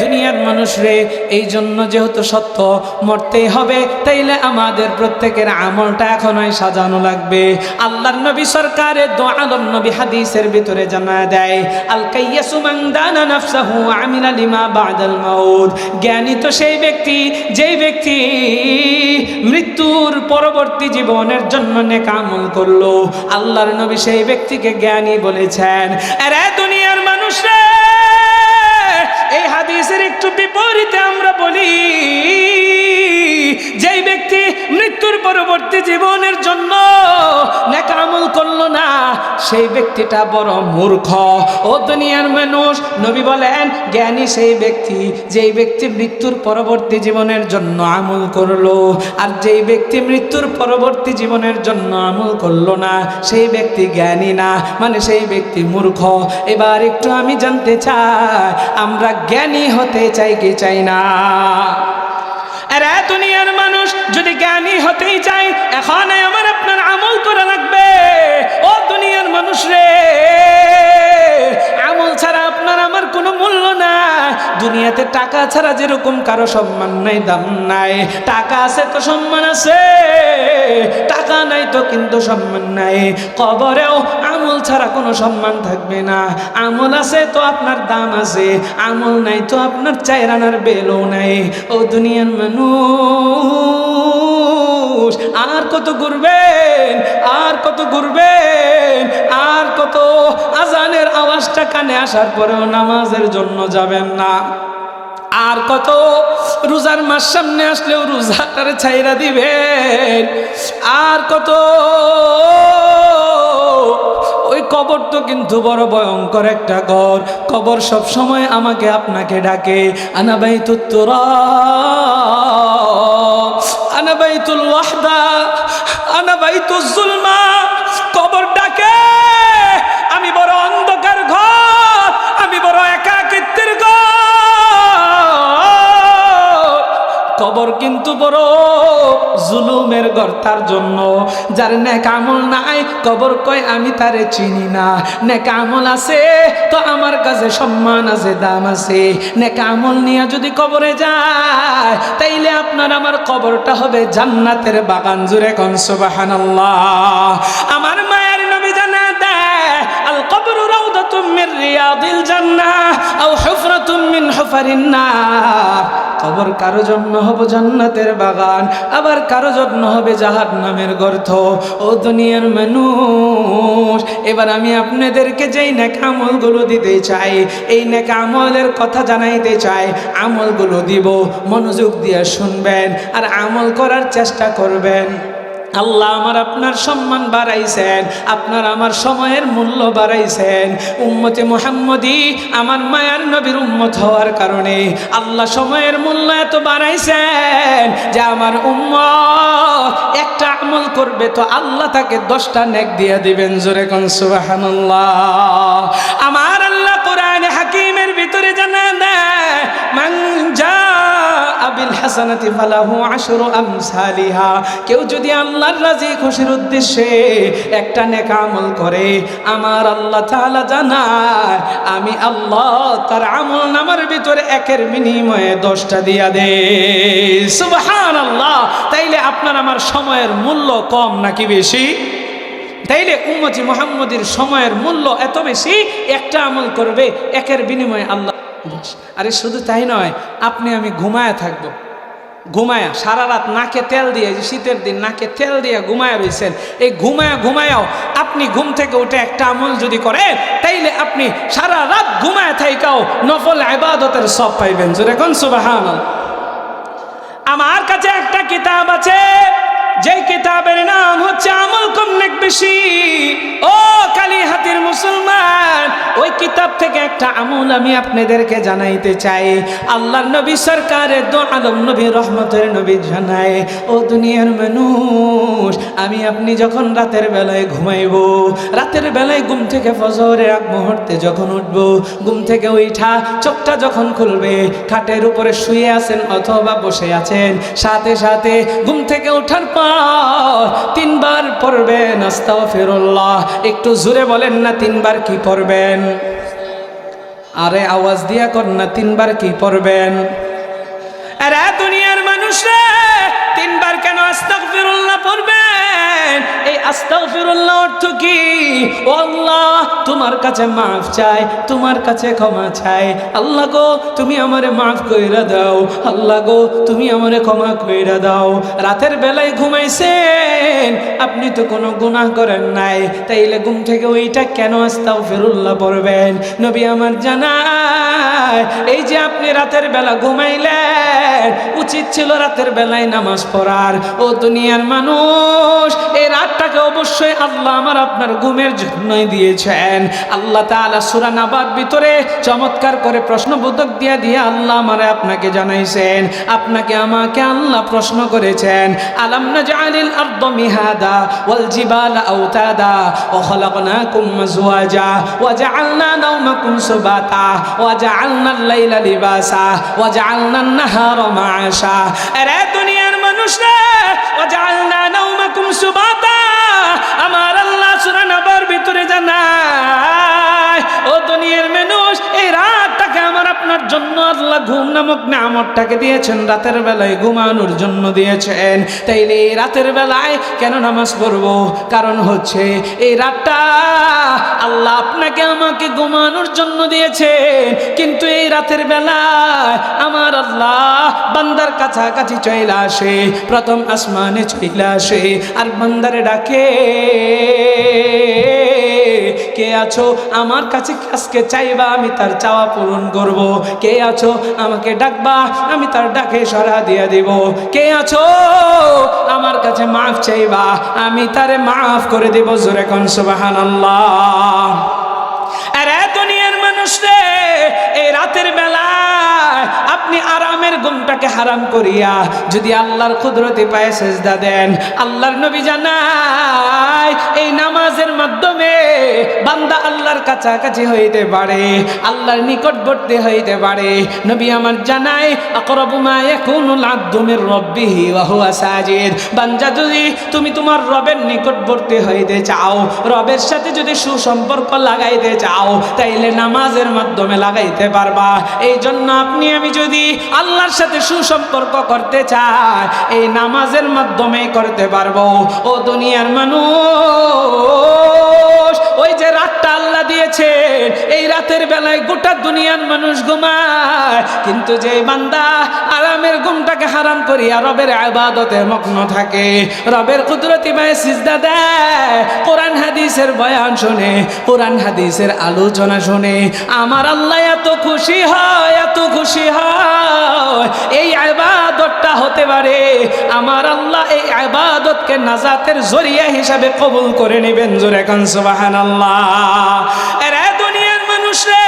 দুনিয়ার মানুষ রে, এই জন্য যেহেতু সত্য মরতেই হবে, তাইলে আমাদের প্রত্যেকের আমলটা এখনই সাজানো লাগবে। আল্লাহর নবী সরকারের দোয়ালম নবী হাদিসের ভিতরে জানায় দেয়, আল কাইয়াসু মান দানা নাফসাহু আমিলা লিমা বাদাল মাউত। জ্ঞানী তো সেই ব্যক্তি, যেই ব্যক্তি মৃত্যুর পরবর্তী জীবনের জন্য নেক আমল করলো। আল্লাহর নবী সেই ব্যক্তিকে জ্ঞানী বলেছেন। আরে দুনিয়ার মানুষ রে, এই হাদিসের একটু বিপরীতে আমরা বলি, যেই ব্যক্তি মৃত্যুর পরবর্তী জীবনের জন্য নেক আমল করলো না, সেই ব্যক্তিটা বড় মূর্খ। ও দুনিয়ার মানুষ, নবী বলেন জ্ঞানী সেই ব্যক্তি, যেই ব্যক্তি মৃত্যুর পরবর্তী জীবনের জন্য আমল করলো। আর যেই ব্যক্তি মৃত্যুর পরবর্তী জীবনের জন্য আমল করলো না, সেই ব্যক্তি জ্ঞানী না, মানে সেই ব্যক্তি মূর্খ। এবার একটু আমি জানতে চাই, আমরা জ্ঞানী হতে চাই কি চাই না? আরে দুনিয়ার মানুষ, যদি জ্ঞানী হতেই চাই, এখন আমার আপনার আমল করা লাগবে। ও দুনিয়ার মানুষ রে, আমল ছাড়া আপনার আমার কোনো মূল্য নাই। দুনিয়াতে টাকা ছাড়া যেরকম কারো সম্মান নাই, দাম নাই। টাকা আছে তো সম্মান আছে, টাকা নাই তো কিন্তু সম্মান নাই। কবরেও আমল ছাড়া কোনো সম্মান থাকবে না। আমল আছে তো আপনার দাম আছে, আমল নাই তো আপনার চাইরানার বেলও নাই। ও দুনিয়ার মানুষ, আর কত ঘুরবেন, আর কত ঘুরবেন, আর কত আজানের আওয়াজটা কানে আসার পরেও নামাজের জন্য যাবেন না। আর কত রোজার মাস সামনে আসলেও রোজাটারে ছাইরা দিবেন। আর কত, ওই কবর তো কিন্তু বড় ভয়ঙ্কর একটা ঘর। কবর সব সময় আমাকে আপনাকে ডাকে, আনা বাইতুত তুরাব, আনা বাইতুল ওয়াহদা, আনা বাইতুজ জুলমা। কবর ডাকে, আমি বড় অন্ধকার ঘর, আমি বড় একাকিত্বের ঘর। কবর কিন্তু বড় জুলুমের ঘর তার জন্য যার নেক আমল নাই। কবর কয় আমি তারে চিনি না। নেক আমল আছে তো আমার কাছে সম্মান আছে, দাম আছে। নেক আমল নিয়ে যদি কবরে যায় তাইলে আপনার আমার কবরটা হবে জান্নাতের বাগান। জুড়ে কোন সুবহানাল্লাহ। আমার মায়ের নবী জানা দেয়, আল কবরু রাউদাতুম মির রিয়াদিল জান্নাহ আও হুফরাতুম মিন হুফারিন নার। কবর কারো জন্য হবে জান্নাতের বাগান, আবার কারো জন্য হবে জাহান্নামের গর্ত। ও দুনিয়ার মানুষ, এবার আমি আপনাদেরকে যেই নেক আমলগুলো দিতে চাই, এই নেক আমলের কথা জানাইতে চাই। আমলগুলো দিব, মনোযোগ দিয়ে শুনবেন আর আমল করার চেষ্টা করবেন। আল্লাহ আমার আপনার সম্মান বাড়াইছেন, আপনার আমার সময়ের মূল্য বাড়াইছেন। উম্মতে মুহাম্মদী, আমার মায়ার নবীর উম্মত হওয়ার কারণে আল্লাহ সময়ের মূল্য এত বাড়াইছেন যে আমার উম্মত একটা আমল করবে তো আল্লাহ তাকে 10টা নেক দিয়ে দিবেন। জোরে কোন সুবহানাল্লাহ। আমার আল্লাহ কোরআনে হাকিমের ভিতরে জানা দেয়, মান জাআ বিল হাসানাতি ফালাহু আশরু আমসালিহা। কেউ যদি আল্লাহর রাজি খুশির উদ্দেশ্যে একটা নেক আমল করে, আমার আল্লাহ তাআলা জানায় আমি আল্লাহ তার আমল নামার ভিতরে একের বিনিময়ে 10টা দিয়া দেই। সুবহানাল্লাহ। তাইলে আপনার আমার সময়ের মূল্য কম নাকি বেশি? তাইলে উম্মতি মুহাম্মদীর সময়ের মূল্য এত বেশি, একটা আমল করবে একের বিনিময়ে আল্লাহ। আরে শুধু তাই নয়, আপনি আমি ঘুমায়া থাকবো, ঘুমায়া সারা রাত নাকে তেল দিয়ে, শীতের দিন নাকে তেল দিয়ে ঘুমায়া রয়েছেন, এই ঘুমায়াও আপনি ঘুম থেকে উঠে একটা আমল যদি করেন তাইলে আপনি সারা রাত ঘুমায়া থাইকাও নফল ইবাদতের সব পাইবেন। জোরে কোন সুবহানাল্লাহ। আমার কাছে একটা কিতাব আছে, যেই কিতাবের নাম হচ্ছে আমল কম নেক বেশি। ও কালিহাতির মুসলমান, ওই কিতাব থেকে একটা আমল আমি আপনাদেরকে জানাইতে চাই। আল্লাহর নবী সরকারে দো আলম নবী রহমতের নবী জানায়, ও দুনিয়ার মানুষ, আমি আপনি যখন রাতের বেলায় ঘুমাইব, রাতের বেলায় ঘুম থেকে ফজরের আগ মুহূর্তে যখন উঠব, ঘুম থেকে উঠা চোখটা যখন খুলবে, খাটের উপরে শুয়ে আছেন অথবা বসে আছেন, সাথে সাথে ঘুম থেকে ওঠার পর 3 বার পড়বেন আস্তাগফিরুল্লাহ। একটু জোরে বলেন না 3 বার কি পড়বেন? আরে আওয়াজ দিয়া কর না, 3 বার কি পড়বেন? আরে দুনিয়ার মানুষ রে, 3 বার কেন আস্তাগফিরুল্লাহ পড়বেন? এই আস্তাগফিরুল্লাহ অর্থ কি? ও আল্লাহ, তোমার কাছে মাফ চাই, তোমার কাছে ক্ষমা চাই। আল্লাহ গো, তুমি আমারে মাফ কইরা দাও। আল্লাহ গো, তুমি আমারে ক্ষমা কইরা দাও। রাতের বেলায় ঘুমাইছেন, আপনি তো কোনো গুনাহ করেন নাই, তাইলে ঘুম থেকে ওইটা কেন আস্তাগফিরুল্লাহ পড়বেন? নবী আমার জানায়, এই যে আপনি রাতের বেলা ঘুমাইলেন, উচিত ছিল রাতের বেলায় নামাজ পড়ার। ও দুনিয়ার মানুষ, এই রাতটাকে অবশ্যই আল্লাহ আমার আপনার ঘুমের জন্যই দিয়েছেন। আল্লাহ তাআলা সূরা নাবার ভিতরে চমৎকার করে প্রশ্নবোধক দিয়ে দিয়ে আল্লাহ আমারে আপনাকে জানাইছেন, আপনাকে আমাকে আল্লাহ প্রশ্ন করেছেন, আলাম নাজআলিল আরদা মিহাদা ওয়াল জিবালা আওতাদা ওয়া খালাকনাকুম আজওয়াজা ওয়া জাআলনা নাওমাকুম সুবাতা ওয়া জাআলনাল লাইলা লিবাসা ওয়া জাআলনান নাহারা মাআশা। আরে দুনিয়ার মানুষ রে, ওয়া জাআলনা নাওমাকুম সুবাতা, আমার আল্লাহ সূরা নাবার ভিতরে জানায়, ও দুনিয়ার মানুষ, এই রাতটাকে আমার আপনার জন্য আল্লাহ আল্লাহ ঘুম নামক নিয়ামতটাকে দিয়েছেন, রাতের বেলায় ঘুমানোর জন্য দিয়েছেন। তাইলে এই রাতের বেলায় কেন নামাজ পড়বো? কারণ হচ্ছে এই রাতটা আল্লাহ আপনাকে আমাকে ঘুমানোর জন্য দিয়েছেন, কিন্তু এই রাতের বেলায় আমার আল্লাহ বান্দার কাছাকাছি চলে আসে, প্রথম আসমানে চলে আসে আর বান্দারে ডাকে, কে আছো আমার কাছে আজকে চাইবা, আমি তার চাওয়া পূরণ করব। কে আছো আমাকে ডাকবা, আমি তার ডাকে সাড়া দিয়ে দিব। কে আছো আমার কাছে মাফ চাইবা, আমি তারে মাফ করে দেব। জোরে কোন সুবহানাল্লাহ। আরে দুনিয়ার মানুষ রে, এই রাতের বেলায় আপনি আরামের ঘুমটাকে হারাম করিয়া যদি আল্লাহর কুদরতে পায়ে সেজদা দেন, আল্লাহর নবী জানায় এই নামাজের মাধ্যমে বান্দা আল্লাহর কাছাকাছি হইতে পারে, আল্লাহর নিকটবর্তী হইতে পারে। নবী আমার জানায় আকরাবু মা ইয়াকুনুল আবদু মির রাব্বিহি ওয়া হুয়া সাজিদ। বান্দা যদি তুমি তোমার রবের নিকটবর্তী হইতে চাও, রবের সাথে যদি সুসম্পর্ক লাগাইতে চাও, তাইলে নামাজের মাধ্যমে লাগাইতে পারবা। এই জন্য আপনি আমি যদি আল্লাহর সাথে সুসম্পর্ক করতে চাই, এই নামাজের মাধ্যমে করতে পারবো। ও দুনিয়ার মানুষ, ওই যে রাতটা আল্লাহ দিয়েছেন, এই রাতের বেলায় গোটা দুনিয়ার মানুষ ঘুমায়, কিন্তু যে বান্দা আরামের ঘুমটাকে হারাম করিয়া রবের ইবাদতে মগ্ন থাকে, রবের কুদরতি পায়ে সিজদা দেয়, কোরআন হাদিসের বয়ান শুনে, কোরআন হাদিসের আলোচনা শুনে, আমার আল্লাহ এত খুশি হয়, এত খুশি হয়। এই ইবাদতটা হতে পারে আমার আল্লাহ এই ইবাদতকে নাজাতের জরিয়া হিসাবে কবুল করে নেবেন। জোরে কান সুবহানাল্লাহ। এরে দুনিয়ার মানুষ রে,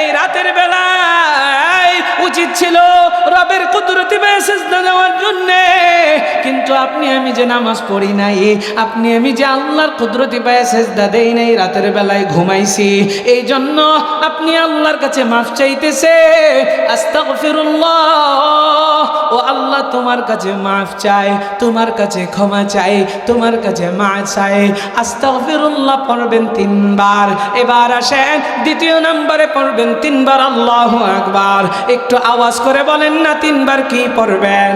এই রাতের বেলায় উচিত ছিল রবের কুদরতি পায়ে সিজদা দেওয়ার জন্য, কিন্তু আপনি আমি যে নামাজ পড়ি নাই, আপনি আমি যে আল্লাহর কুদরতি পায়ে সিজদা দেই নাই, রাতের বেলায় ঘুমাইছি, এই জন্য আপনি আল্লাহর কাছে মাফ চাইতেছে। আস্তাগফিরুল্লাহ, ও আল্লাহ তোমার কাছে মাফ চাই, তোমার কাছে ক্ষমা চাই, তোমার কাছে মাফ চাই। আস্তাগফিরুল্লাহ পড়বেন 3 বার। এবার আসেন দ্বিতীয় নম্বরে পড়বেন 3 বার আল্লাহু আকবার। একটু আওয়াজ করে বলেন না 3 বার কি পড়বেন?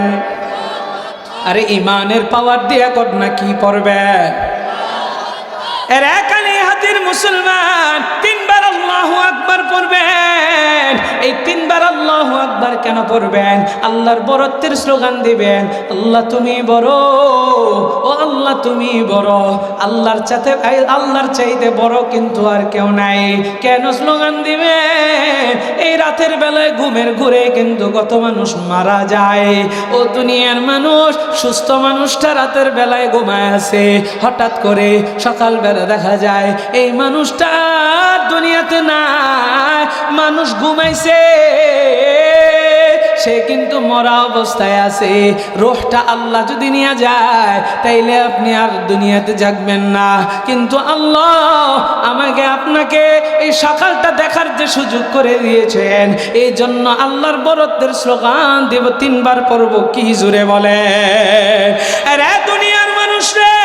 আরে ইমানের পাওয়ার দিয়া কর না, কি পড়বেন? এর একালি হাতের মুসলমান 3 বার আল্লাহু আকবার পড়বেন। এই 3 বার আল্লাহু আকবার কেন পড়বেন? আল্লাহর বরত্বের স্লোগান দিবেন, আল্লাহ তুমি বড়, ও আল্লাহ তুমি বড়, আল্লাহর চাইতে বড় কিন্তু আর কেউ নাই। কেন স্লোগান দিবেন? এই রাতের বেলায় ঘুমের ঘুরে কিন্তু কত মানুষ মারা যায়। ও দুনিয়ার মানুষ, সুস্থ মানুষটা রাতের বেলায় ঘুমায় আছে, হঠাৎ করে সকালবেলা দেখা যায় এই মানুষটা দুনিয়াতে নাই, মানুষ ঘুমাইছে, সে কিন্তু মরা অবস্থায় আছে। রূহটা আল্লাহ যদি নিয়ে যায়, তাইলে আপনি আর দুনিয়াতে জাগবেন না, কিন্তু আল্লাহ আমাকে আপনাকে এই সকালটা দেখার যে সুযোগ করে দিয়েছেন, এই জন্য আল্লাহর বরত্বের স্লোগান দেব 3 বার পড়ব। কি জোরে বলে? আরে দুনিয়ার মানুষ রে,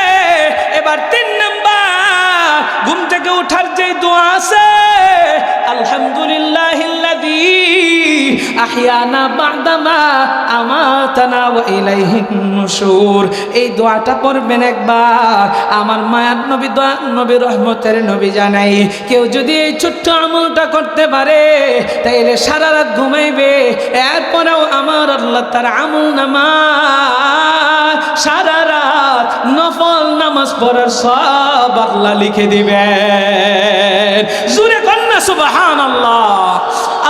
এবার 3 নাম্বার ঘুম থেকে ওঠার যে দোয়া আছে, আলহামদুলিল্লাহিল্লাযী আহইয়ানা বা'দামা আমাতানা ওয়া ইলাইহিন নুশুর। এই দোয়াটা পড়বেন একবার। আমার মায়ার নবী, দয়ার নবী, রহমতের নবী জানাই, কেউ যদি এই ছোট্ট আমলটা করতে পারে, তাইলে সারা রাত ঘুমাইবে, এরপরেও আমার আল্লাহ তার আমল নামা সারা রাত নফল নামাজ পড়ার সব আল্লাহ লিখে দিবেন। জোরে কন্যা সুবহানাল্লাহ।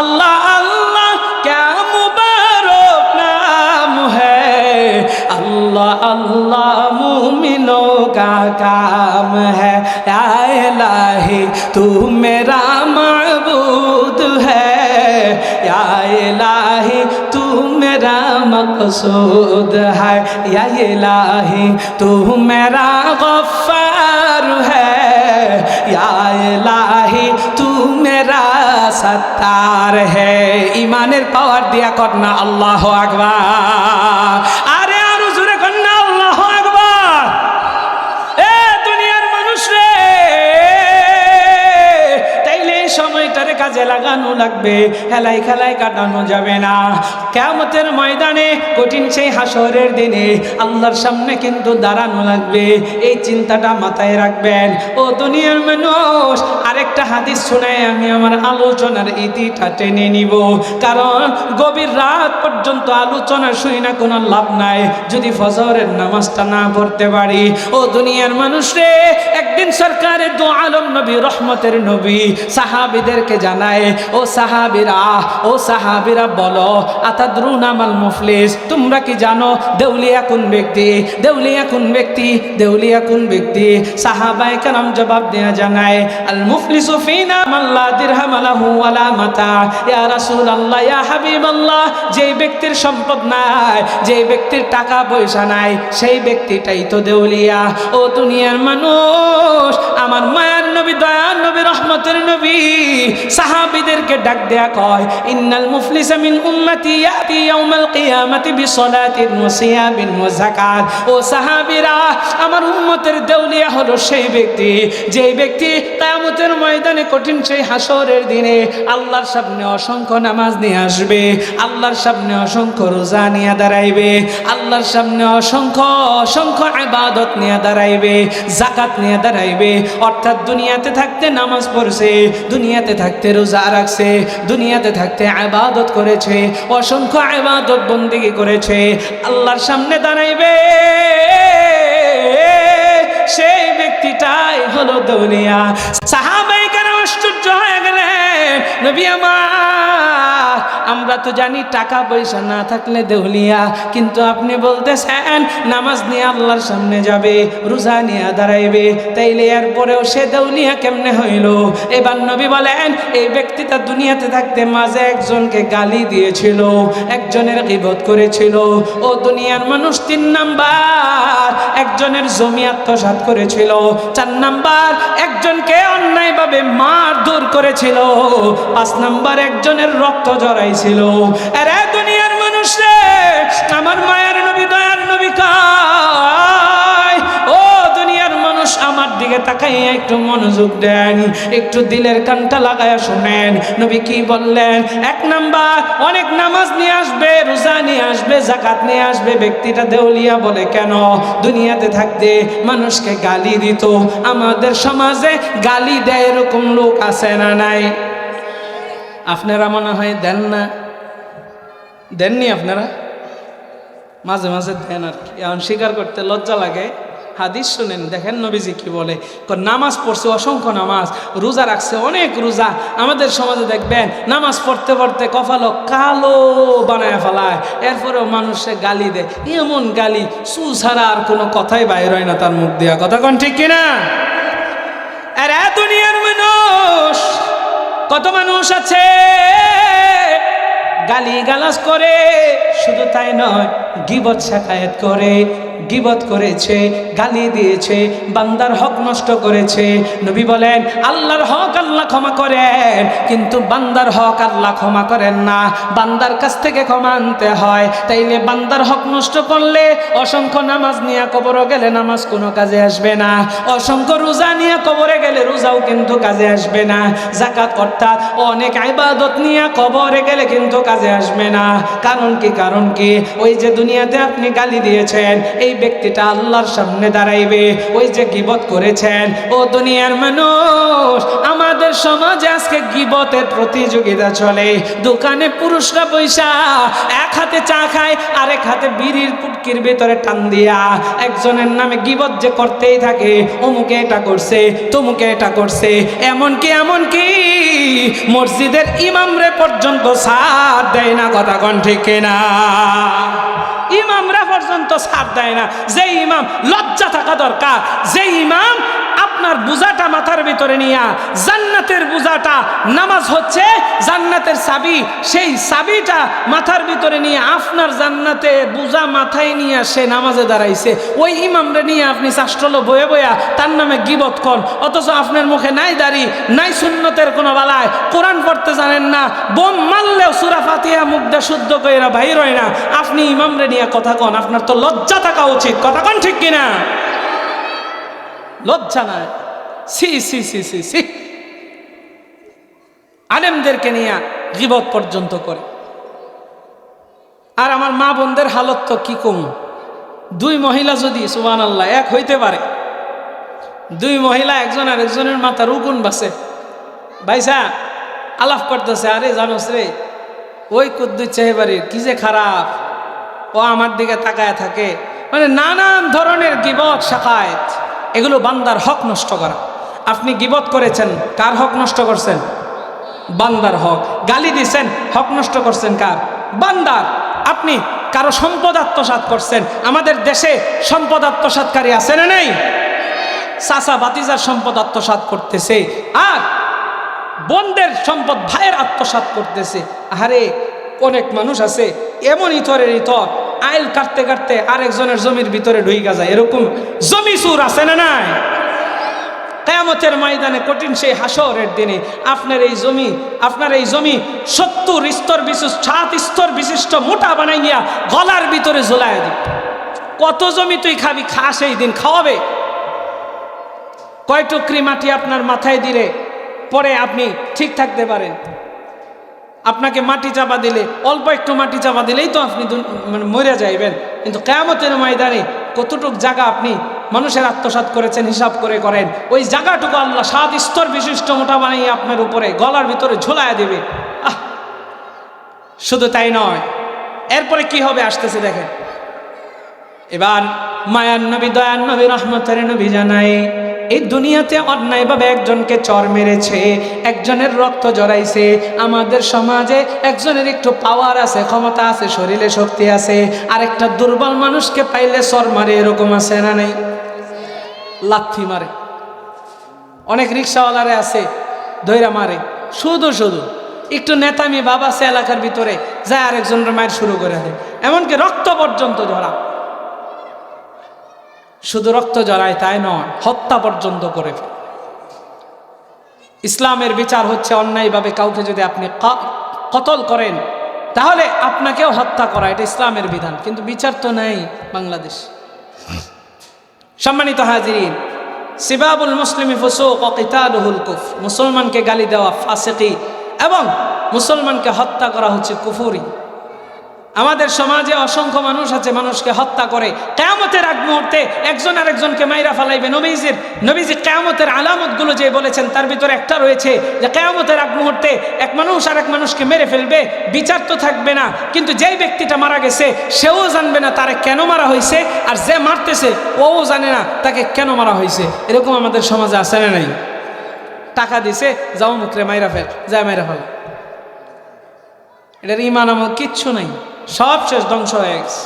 আল্লাহ আল্লাহ क्या मुबारक नाम है, अल्लाह अल्लाह मुमिनों का काम है, या इलाही तू मेरा माबूद है, या इलाही तू मेरा मकसूद है, या इलाही तू मेरा गफ्फार है, या इलाही तू मेरा सत्तार है। ইমানের পাওয়ার দিয়া কর না আল্লাহু আকবার। আরে আরো জোরে কর না আল্লাহু আকবার। এ দুনিয়ার মানুষ রে, তাইলে এই সময়টারে কাজে লাগানো লাগবে, হেলাই খেলায় কাটানো যাবে না। কিয়ামতের ময়দানে কঠিন সেই হাসরের দিনে আল্লাহর সামনে কিন্তু দাঁড়ানো লাগবে, এই চিন্তাটা মাথায় রাখবেন। ও দুনিয়ার মানুষ, আরেকটা হাদিস শোনায় আমি আমার আলোচনার ইতিটা টেনে নিব, কারণ গভীর রাত পর্যন্ত আলোচনা শুই না কোনো লাভ নাই যদি ফজরের নামাজটা না পড়তে পারি। ও দুনিয়ার মানুষ রে, একদিন সরকারের দু আলম নবী, রহমতের নবী সাহাবীদেরকে জানায়, ও সাহাবীরা বলো, আতাদরুনা মাল মুফলিস, তোমরা কি জানো দেউলিয়া কোন ব্যক্তি? দেউলিয়া কোন ব্যক্তি? দেউলিয়া কোন ব্যক্তি? সাহাবায়ে কেরাম জবাব দেয়া জানায়, আল মুফলিসু ফিনা মান লা দিরহাম লাহু ওয়ালা মাতা। ইয়া রাসূলুল্লাহ, ইয়া হাবিবাল্লাহ, যেই ব্যক্তির সম্পদ নাই, যেই ব্যক্তির টাকা পয়সা নাই, সেই ব্যক্তিটাই তো দেউলিয়া। ও দুনিয়ার মানুষ, আমার মায়ার নবী, দয়ার নবী, রহমতের নবী সাহাবীদেরকে ডাক দেয়া কয়, ইন্নাল মুফলিসা মিন উম্মতি ইয়াতি ইয়াউমাল কিয়ামাতি বিসসালাতিন ওয়া সিয়ামিন ওয়া যাকাত। ও সাহাবীরা, আমার উম্মতের দেউলিয়া হলো সেই ব্যক্তি, যেই ব্যক্তি কিয়ামতের ময়দানে কঠিন সেই হাসরের দিনে আল্লাহর সামনে অসংখ্য নামাজ নিয়ে আসবে, আল্লাহর সামনে অসংখ্য রোজা নিয়ে দাঁড়াইবে, আল্লাহর সামনে অসংখ্য ইবাদত নিয়ে দাঁড়াইবে, যাকাত নিয়ে দাঁড়াইবে। অর্থাৎ দুনিয়াতে থাকতে নামাজ পড়ছে, দুনিয়াতে থাকতে রোজা রাখছে, দুনিয়াতে থাকতে ইবাদত করেছে, অসংখ্য ইবাদত বন্দেগী করেছে, আল্লাহর সামনে দাঁড়াইবে, সেই ব্যক্তিটাই হলো দেউলিয়া। সাহাবায়ে কেরাম আশ্চর্য হয়ে গেলেন, নবী আমার, আমরা তো জানি টাকা পয়সা না থাকলে দেউলিয়া, কিন্তু আপনি বলতেছেন নামাজ নিয়ে আল্লাহর সামনে যাবে, রোজা নিয়ে দাঁড়াইবে, তাইলে এরপরেও সে দেউলিয়া কেমনে হইল? এবার নবী বলেন, এই ব্যক্তিটা দুনিয়াতে থাকতে মাঝে একজনকে গালি দিয়েছিল, একজনের গীবত করেছিল। ও দুনিয়ার মানুষ, 3 নাম্বার একজনের জমি আত্মসাৎ করেছিল, 4 নাম্বার একজনকে অন্যায়ভাবে মারধর করেছিল, 5 নাম্বার একজনের রক্ত জড়াইছিল। আরে দুনিয়ার মানুষ রে, আমার মায়ের নবী, দয়ার নবী কয়, ও দুনিয়ার মানুষ, আমার দিকে তাকাইয়া একটু মনোযোগ দেন, একটু দিলের কানটা লাগায়া শুনেন। নবী কি বললেন? 1 নাম্বার, অনেক নামাজ নিয়ে আসবে, রোজা নিয়ে আসবে, যাকাত নিয়ে আসবে, ব্যক্তিটা দেউলিয়া বলে কেন? দুনিয়াতে থাকতে মানুষকে গালি দিত। আমাদের সমাজে গালি দেয় এরকম লোক আছে না নাই? আপনারা মনে হয় দেন না, দেননি আপনারা? মাঝে মাঝে দেন আর কি, এখন স্বীকার করতে লজ্জা লাগে। হাদিস শুনেন, দেখেন নবীজি কি বলে। নামাজ পড়ছে অসংখ্য নামাজ, রোজা রাখছে অনেক রোজা। আমাদের সমাজে দেখবেন নামাজ পড়তে পড়তে কপালও কালো বানায় ফেলায়, এরপরেও মানুষে গালি দেয়, এমন গালি চুল ছাড়া আর কোনো কথাই বাইর হয় না তার মুখ দিয়া। কথা কোন ঠিক কিনা? আর দুনিয়ার মানুষ, কত মানুষ আছে গালি গালাজ করে, শুধু তাই নয়, গীবত শাকায়াত করে, গীবত করেছে, গালি দিয়েছে, বান্দার হক নষ্ট করেছে। নবী বলেন, আল্লাহর হক আল্লাহ ক্ষমা করেন, কিন্তু বান্দার হক আল্লাহ ক্ষমা করেন না, বান্দার কাছ থেকে ক্ষমা আনতে হয়। তাইলে বান্দার হক নষ্ট করলে অসংখ্য নামাজ নিয়ে কবরে গেলে নামাজ কোনো কাজে আসবে না, অসংখ্য রোজা নিয়ে কবরে গেলে রোজাও কিন্তু কাজে আসবে না, যাকাত অর্থাৎ অনেক ইবাদত নিয়ে কবরে গেলে কিন্তু কাজে আসবে না। কারণ কি? কারণ কি? ওই যে দুনিয়াতে আপনি গালি দিয়েছেন, এই ব্যক্তিটা আল্লাহর সামনে দাঁড়াইবে। ওই যে গীবত করেছেন, ও দুনিয়ার মানুষ, আমাদের সমাজে আজকে গীবতের প্রতিযোগিতা চলে। দোকানে পুরুষরা পয়সা, এক হাতে চা খায়, আরেক হাতে বিড়ির পুটকির ভিতরে টান দিয়া একজনের নামে গীবত যে করতেই থাকে, অমুকে এটা করছে, তমুকে এটা করছে। এমনকি মসজিদের ইমামরে পর্যন্ত সাথ দেয় না। কথা কোন ঠিক না? ইমামরা পর্যন্ত ছাড় দেয় না। যে ইমাম, লজ্জা থাকা দরকার, যে ইমাম আপনার বোঝাটা মাথার ভিতরে নিয়া, জান্নাতের বোঝাটা, নামাজ হচ্ছে জান্নাতের চাবি, সেই চাবিটা মাথার ভিতরে নিয়ে আপনার জান্নাতের বোঝা মাথায় নিয়ে সে নামাজে দাঁড়াইছে, ওই ইমামরে নিয়ে আপনি চাষ্টল বয়ে বয়া তার নামে গীবত কর, অথচ আপনার মুখে নাই দাড়ি, নাই সুন্নতের কোনো বালায়, কোরআন পড়তে জানেন না, বোম মারলেও সূরা ফাতিহা মুখ দিয়ে শুদ্ধ কইরা বাইর হয় না, আপনি ইমামরে নিয়ে কথা কন। আপনার তো লজ্জা থাকা উচিত। কথা কন ঠিক কিনা? লজ্জা নাই। সি সি সি সি সি। আলেমদেরকে নিয়ে গীবত পর্যন্ত করে। আর আমার মা বোনদের হালত তো কি কম, দুই মহিলা যদি সুবহানাল্লাহ এক হইতে পারে, দুই মহিলা একজন আর একজনের মাথার উগুন বাসে, ভাইসা আলাপ করতেছে, আরে জানোস রে ওই কুদ্দুস চেহেবাড়ির কি যে খারাপ, ও আমার দিকে তাকায় থাকে, মানে নানান ধরনের গীবত শাখায়েত, এগুলো বান্দার হক নষ্ট করা। আপনি গীবত করেছেন, কার হক নষ্ট করছেন? বান্দার হক। গালি দিছেন, হক নষ্ট করছেন কার? বান্দার। আপনি কারো সম্পদ আত্মসাৎ করছেন। আমাদের দেশে সম্পদ আত্মসাৎকারী আছে না নেই? চাচা বাতিজার সম্পদ আত্মসাৎ করতেছে, আর বোনদের সম্পদ ভাইয়ের আত্মসাৎ করতেছে। আরে অনেক মানুষ আছে এমন ইতরের ইতর, আইল কাটতে কাটতে আরেকজনের জমির ভিতরে ঢুইকা যায়, এরকম জমি চুর আছে না নাই? কিয়ামতের ময়দানে কঠিন সেই হাসরের দিনে আপনার এই জমি 70 স্তর বিশিষ্ট 7 স্তর বিশিষ্ট মোটা বানাইয়া গলার ভিতরে ঝোলায় দিবে। কত জমি তুই খাবি? খা, সেই দিন খাওয়াবে। কয় টুকরি মাটি আপনার মাথায় দিলে পরে আপনি ঠিক থাকতে পারেন? আপনাকে মাটি চাপা দিলে, অল্প একটু মাটি চাপা দিলেই তো আপনি মানে মরে যাইবেন। কিন্তু কিয়ামতের ময়দানে কতটুক জায়গা আপনি মানুষের আত্মসাৎ করেছেন হিসাব করে করেন, ওই জায়গাটুকু আল্লাহ 7 স্তর বিশিষ্ট মোটা বানিয়ে আপনার উপরে গলার ভিতরে ঝোলায় দেবে। শুধু তাই নয়, এরপরে কি হবে আসতেছে দেখেন। এবার মায়ার নবী, দয়ার নবী, রহমতের নবী জানায়, এই দুনিয়াতে অন্যায়ভাবে একজনকে চর মেরেছে, একজনের রক্ত জড়াইছে। আমাদের সমাজে একজনের একটু পাওয়ার আছে, ক্ষমতা আছে, শরীরে শক্তি আছে, আর একটা দুর্বল মানুষকে পাইলে চর মারে, এরকম আছে না নেই? লাথি মারে। অনেক রিক্সাওয়ালারে আছে ধৈরা মারে, শুধু একটু নেতামি বাবা আছে এলাকার ভিতরে যায় আরেকজনের মায়ের শুরু করে দেয়, এমনকি রক্ত পর্যন্ত ঝরা। শুধু রক্ত জড়ায় তাই নয়, হত্যা পর্যন্ত করে। ইসলামের বিচার হচ্ছে অন্যায়ভাবে কাউকে যদি আপনি কতল করেন তাহলে আপনাকেও হত্যা করা, এটা ইসলামের বিধান। কিন্তু বিচার তো নাই বাংলাদেশ। সম্মানিত হাজিরিন, সিবাবুল মুসলিমি ফুসুক ওয়া কিতালুহুল কুফর, মুসলমানকে গালি দেওয়া ফাসিকি এবং মুসলমানকে হত্যা করা হচ্ছে কুফরি। আমাদের সমাজে অসংখ্য মানুষ আছে মানুষকে হত্যা করে। কিয়ামতের আগ মুহূর্তে একজন আরেকজনকে মাইরা ফেলাইবে। নবীজি কিয়ামতের আলামতগুলো যে বলেছেন তার ভিতরে একটা রয়েছে যে কিয়ামতের আগ মুহূর্তে এক মানুষ আরেক মানুষকে মেরে ফেলবে, বিচার তো থাকবে না। কিন্তু যেই ব্যক্তিটা মারা গেছে সেও জানবে না তারে কেন মারা হয়েছে, আর যে মারতেছে ও জানে না তাকে কেন মারা হয়েছে। এরকম আমাদের সমাজে আছে না নাই? টাকা দিছে, যাও মুখরে মাইরা ফেল, যায় মাইরা ফেল। এটার ঈমান আমল কিচ্ছু নাই, সব শেষ, ধ্বংস হয়ে গেছে।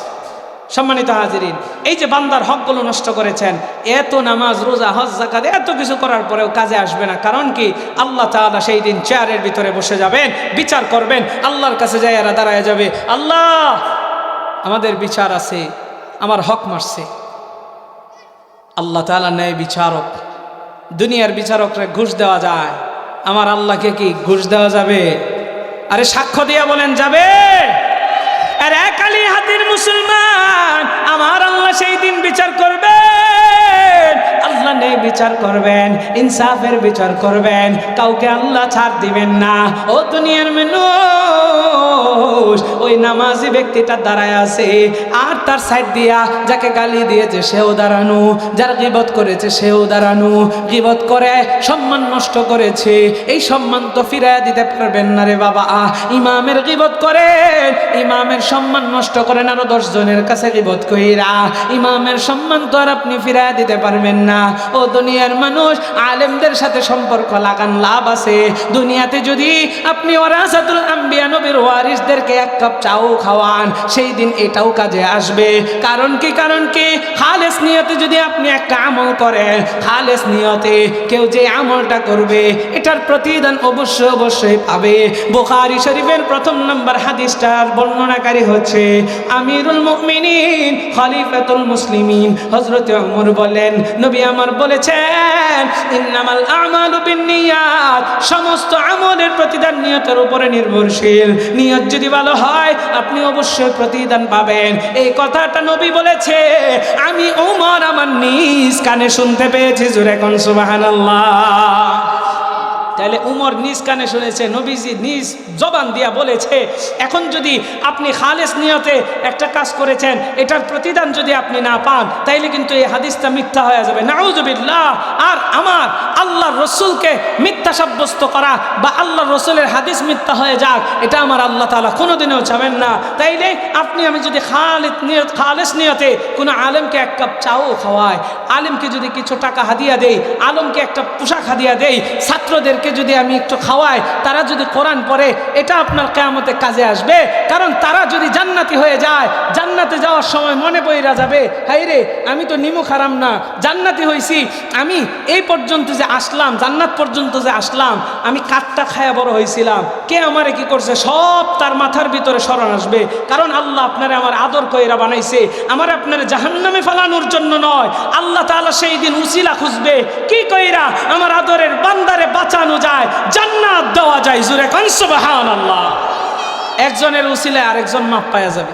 সম্মানিত হাজিরিন, এই যে বান্দার হকগুলো নষ্ট করেছেন, এত নামাজ, রোজা, হজ, যাকাত এত কিছু করার পরেও কাজে আসবে না। কারণ কি? আল্লাহ তাআলা সেই দিন চেয়ারের ভিতরে বসে যাবেন, বিচার করবেন, আল্লাহর কাছে যাই এরা দাঁড়ায় যাবে, আল্লাহ আমাদের বিচার আছে, আমার হক মারছে। আল্লাহ তাআলা ন্যায় বিচারক। দুনিয়ার বিচারকরা ঘুষ দেওয়া যায়, আমার আল্লাহকে কি ঘুষ দেওয়া যাবে? আরে সাক্ষ্য দিয়া বলেন যাবে? আর এক আলী হাতির মুসলমান, আমার আল্লাহ সেই দিন বিচার করবেন, আল্লাহ নেই বিচার করবেন, ইনসাফের বিচার করবেন, কাউকে আল্লাহ ছাড় দিবেন না। ও দুনিয়ার মানুষ, ওই নামাজি ব্যক্তিটা দাঁড়ায় আছে, আর তার সাইড দিয়া যাকে গালি দিয়েছে সেও দাঁড়ানো, যার গীবত করেছে সেও দাঁড়ানো। গীবত করে সম্মান নষ্ট করেছে, এই সম্মান তো ফিরাইয়া দিতে পারবেন না রে বাবা। ইমামের গীবত করেন, ইমামের সম্মান নষ্ট করেন, আরো 10 জনের কাছে গীবত কইরা ইমামের সম্মান তো আর আপনি ফিরাইয়া দিতে পারবেন না। ও দুনিয়ার মানুষ, আলেমদের সাথে সম্পর্ক লাগান, লাভ আছে। দুনিয়াতে যদি আপনি ওয়ারাসাতুল আম্বিয়া, নবীর ওয়ারিসদেরকে এক কাপ চাও খাওয়ান, সেই দিন এটাও কাজে আসবে। কারণ কি? খালেস নিয়তে যদি আপনি একটা আমল করেন, খালেস নিয়তে কেউ যে আমলটা করবে এটার প্রতিদান অবশ্যই পাবে। বুখারী শরীফের 1 নম্বর হাদিসটার বর্ণনাকারী হচ্ছে আমিরুল মুমিনিন, খলিফাতুল মুসলিমিন হযরত ওমর বলেন, নবী আমার বলেছেন, ইন্নামাল আমালু বিন্নিয়াত, সমস্ত আমলের প্রতিদান নিয়তের উপরে নির্ভরশীল। নিয়ত যদি ভালো হয় আপনি অবশ্যই প্রতিদান পাবেন। এই কথাটা নবী বলেছে, আমি ওমর আমার নিজ কানে শুনতে পেয়েছি। জোরে কোন সুবহানাল্লাহ। তাহলে উমর নিজ কানে শুনেছে, নবীজি নিজ জবান দিয়া বলেছে। এখন যদি আপনি খালেস নিয়তে একটা কাজ করেছেন, এটার প্রতিদান যদি আপনি না পান, তাইলে কিন্তু এই হাদিসটা মিথ্যা হয়ে যাবে, নাউযুবিল্লাহ। আর আমার আল্লাহর রসুলকে মিথ্যা সাব্যস্ত করা বা আল্লাহর রসুলের হাদিস মিথ্যা হয়ে যাক, এটা আমার আল্লাহ তাআলা কোনোদিনও চাবেন না। তাইলে আপনি আমি যদি খালেস নিয়তে কোনো আলেমকে এক কাপ চাও খাওয়ায়, আলেমকে যদি কিছু টাকা হাদিয়া দেই, আলমকে একটা পোশাক হাদিয়া দেই, ছাত্রদেরকে যদি আমি একটু খাওয়াই, তারা যদি কোরআন পড়ে, এটা আপনার কিয়ামতে কাজে আসবে। কারণ তারা যদি জান্নাতি হয়ে যায়, জান্নাতে যাওয়ার সময় মনে পড়া যাবে, হাই রে আমি তো নিমুখ হারাম না, জান্নাতি হয়েছি, আমি এই পর্যন্ত যে আসলাম, জান্নাত পর্যন্ত যে আসলাম, আমি কাঠটা খায়া বড় হয়েছিলাম, কে আমারে কি করছে, সব তার মাথার ভিতরে স্মরণ আসবে। কারণ আল্লাহ আপনারে আমার আদর কইরা বানাইছে, আমার আপনারে জাহান্নামে ফেলানোর জন্য নয়। আল্লাহ তাআলা সেই দিন উসিলা খুঁজবে, কি কইরা আমার আদরের বান্দারে বাঁচানো যায়, জান্নাত দেওয়া যায়। জোরে কান সুবহানাল্লাহ। একজনের উসিলায় আরেকজন মাপ পাওয়া যাবে।